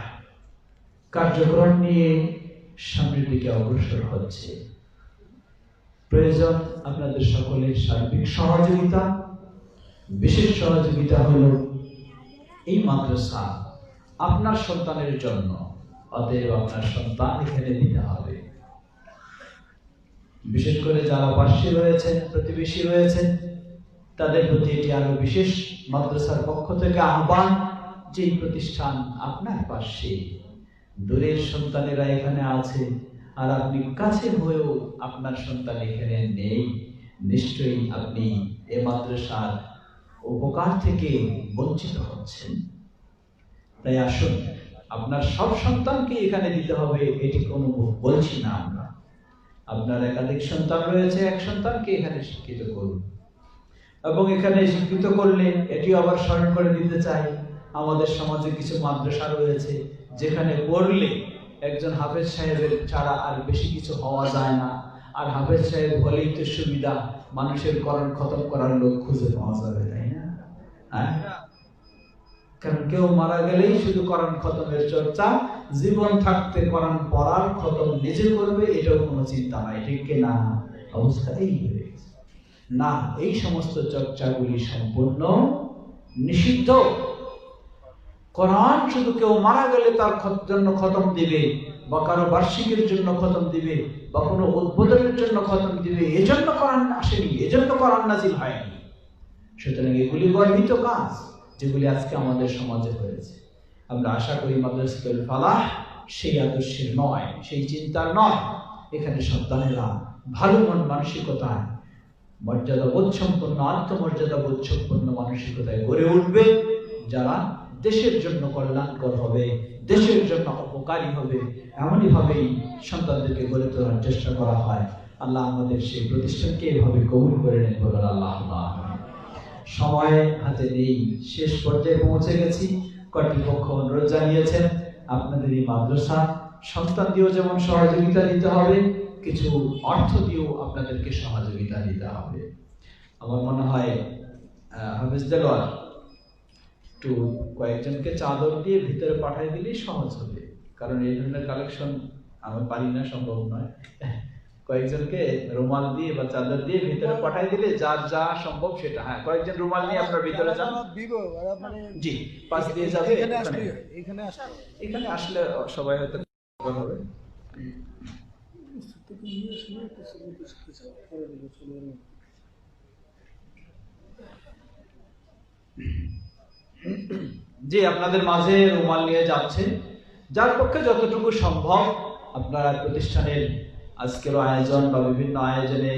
কার্যক্রম নিয়ে সামনের দিকে অগ্রসর হচ্ছে। প্রয়োজন আপনাদের সকলের সার্বিক সহযোগিতা। বিশেষ সহযোগিতা হলো এই মাদ্রাসা আপনার সন্তানের জন্য, অতএব আপনার সন্তান এখানে দিতে হবে। বিশেষ করে যারা পাশে রয়েছেন, প্রতিবেশী রয়েছেন, তাদের প্রতি এটি আরো বিশেষ মাদ্রাসার পক্ষ থেকে আহ্বান যে প্রতিষ্ঠান আপনার পাশে, দূরের সন্তানেরা এখানে আছে আর আপনি কাছে হয়েও আপনার সন্তান এখানে নেই, নিশ্চয়ই আপনি এ মাদ্রাসার উপকার থেকে বঞ্চিত হচ্ছেন। তাই আসুন, আপনার সব সন্তানকে এখানে দিতে হবে এটি কোনো বলছি না আমরা। আপনার একাধিক সন্তান রয়েছে, এক সন্তানকে এখানে শিক্ষিত করুন। এবং এখানে শিক্ষিত করলে এটি আবার স্মরণ করে দিতে চাই, আমাদের সমাজে কিছু মাদ্রাসা রয়েছে যেখানে পড়লে একজন হাফেজ সাহেবের ছাড়া আর বেশি কিছু হওয়া যায় না। আর হাফেজ সাহেব হলেই তো সুবিধা, মানুষের কোরআন খতম করার লোক খুঁজে পাওয়া যাবে, তাই না? কারণ কেউ মারা গেলেই শুধু কোরআন খতমের চর্চা, জীবন থাকতে কোরআন পড়ার খতম নিজে করবে এটাও কোনো চিন্তা নাই, ঠিক না? অবস্থা এই হয়ে গেছে না। এই সমস্ত চর্চাগুলি সম্পূর্ণ নিষিদ্ধ। কোরআন শুধু কেউ মারা গেলে তার জন্য খতম দিবে, বা কারো বার্ষিকের জন্য খতম দিবে, বা কোনো উদ্বোধনের জন্য খতম দিবে, এজন্য কোরআন আসেনি, এজন্য কোরআন নাজিল হয়নি। সুতরাং এগুলি গর্হিত কাজ যেগুলি আজকে আমাদের সমাজে হয়েছে। আমরা আশা করি মাদ্রাসাতুল ফালাহ সেই আদর্শের নয়, সেই চিন্তার নয়। এখানে সন্তানেরা ভালো মন মানসিকতায়, মর্যাদা বোধ সম্পন্ন, আত্মমর্যাদা বোধ সম্পন্ন মানসিকতায় গড়ে উঠবে, যারা দেশের জন্য কল্যাণকর হবে, দেশের জন্য উপকারী হবে। এমনই ভাবেই সন্তানদেরকে গড়ে তোলার চেষ্টা করা হয়। আল্লাহ আমাদের সেই প্রতিষ্ঠানকে এভাবে কবুল করে নেন, বলেন আল্লাহুম্মা আমিন। সময় হাতে নেই, শেষ পর্যায়ে পৌঁছে গেছি। কর্তৃপক্ষ অনুরোধ জানিয়েছেন আপনাদের এই মাদ্রাসা সন্তান দিয়েও যেমন সহযোগিতা দিতে হবে, কিছু অর্থ দিয়েও আপনাদেরকে সহযোগিতা দিতে হবে। আমার মনে হয় হাফেজ দেলোয়ার একটু কয়েকজনকে চাদর দিয়ে ভিতরে পাঠিয়ে দিলেই সহজ হবে, কারণ এই ধরনের কালেকশন আমি পারি না, সম্ভব নয়। কয়েকজনকে রুমাল দিয়ে বা চাদর দিয়ে ভিতরে পাঠিয়ে দিলে যার যা সম্ভব সেটা। হ্যাঁ, কয়েকজন রুমাল নিয়ে আপনার ভিতরে যান। জি, পাশ দিয়ে যাবে। এখানে আসলে সবাই হয়তো হবে। জি, আপনাদের মাঝে রুমাল নিয়ে যাচ্ছে, যার পক্ষে যতটুকু সম্ভব আপনারা প্রতিষ্ঠানের আজকের আয়োজন বা বিভিন্ন আয়োজনে।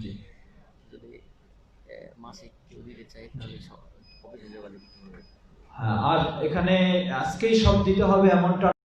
জি, হ্যাঁ, আর এখানে আজকেই সব দিতে হবে এমনটা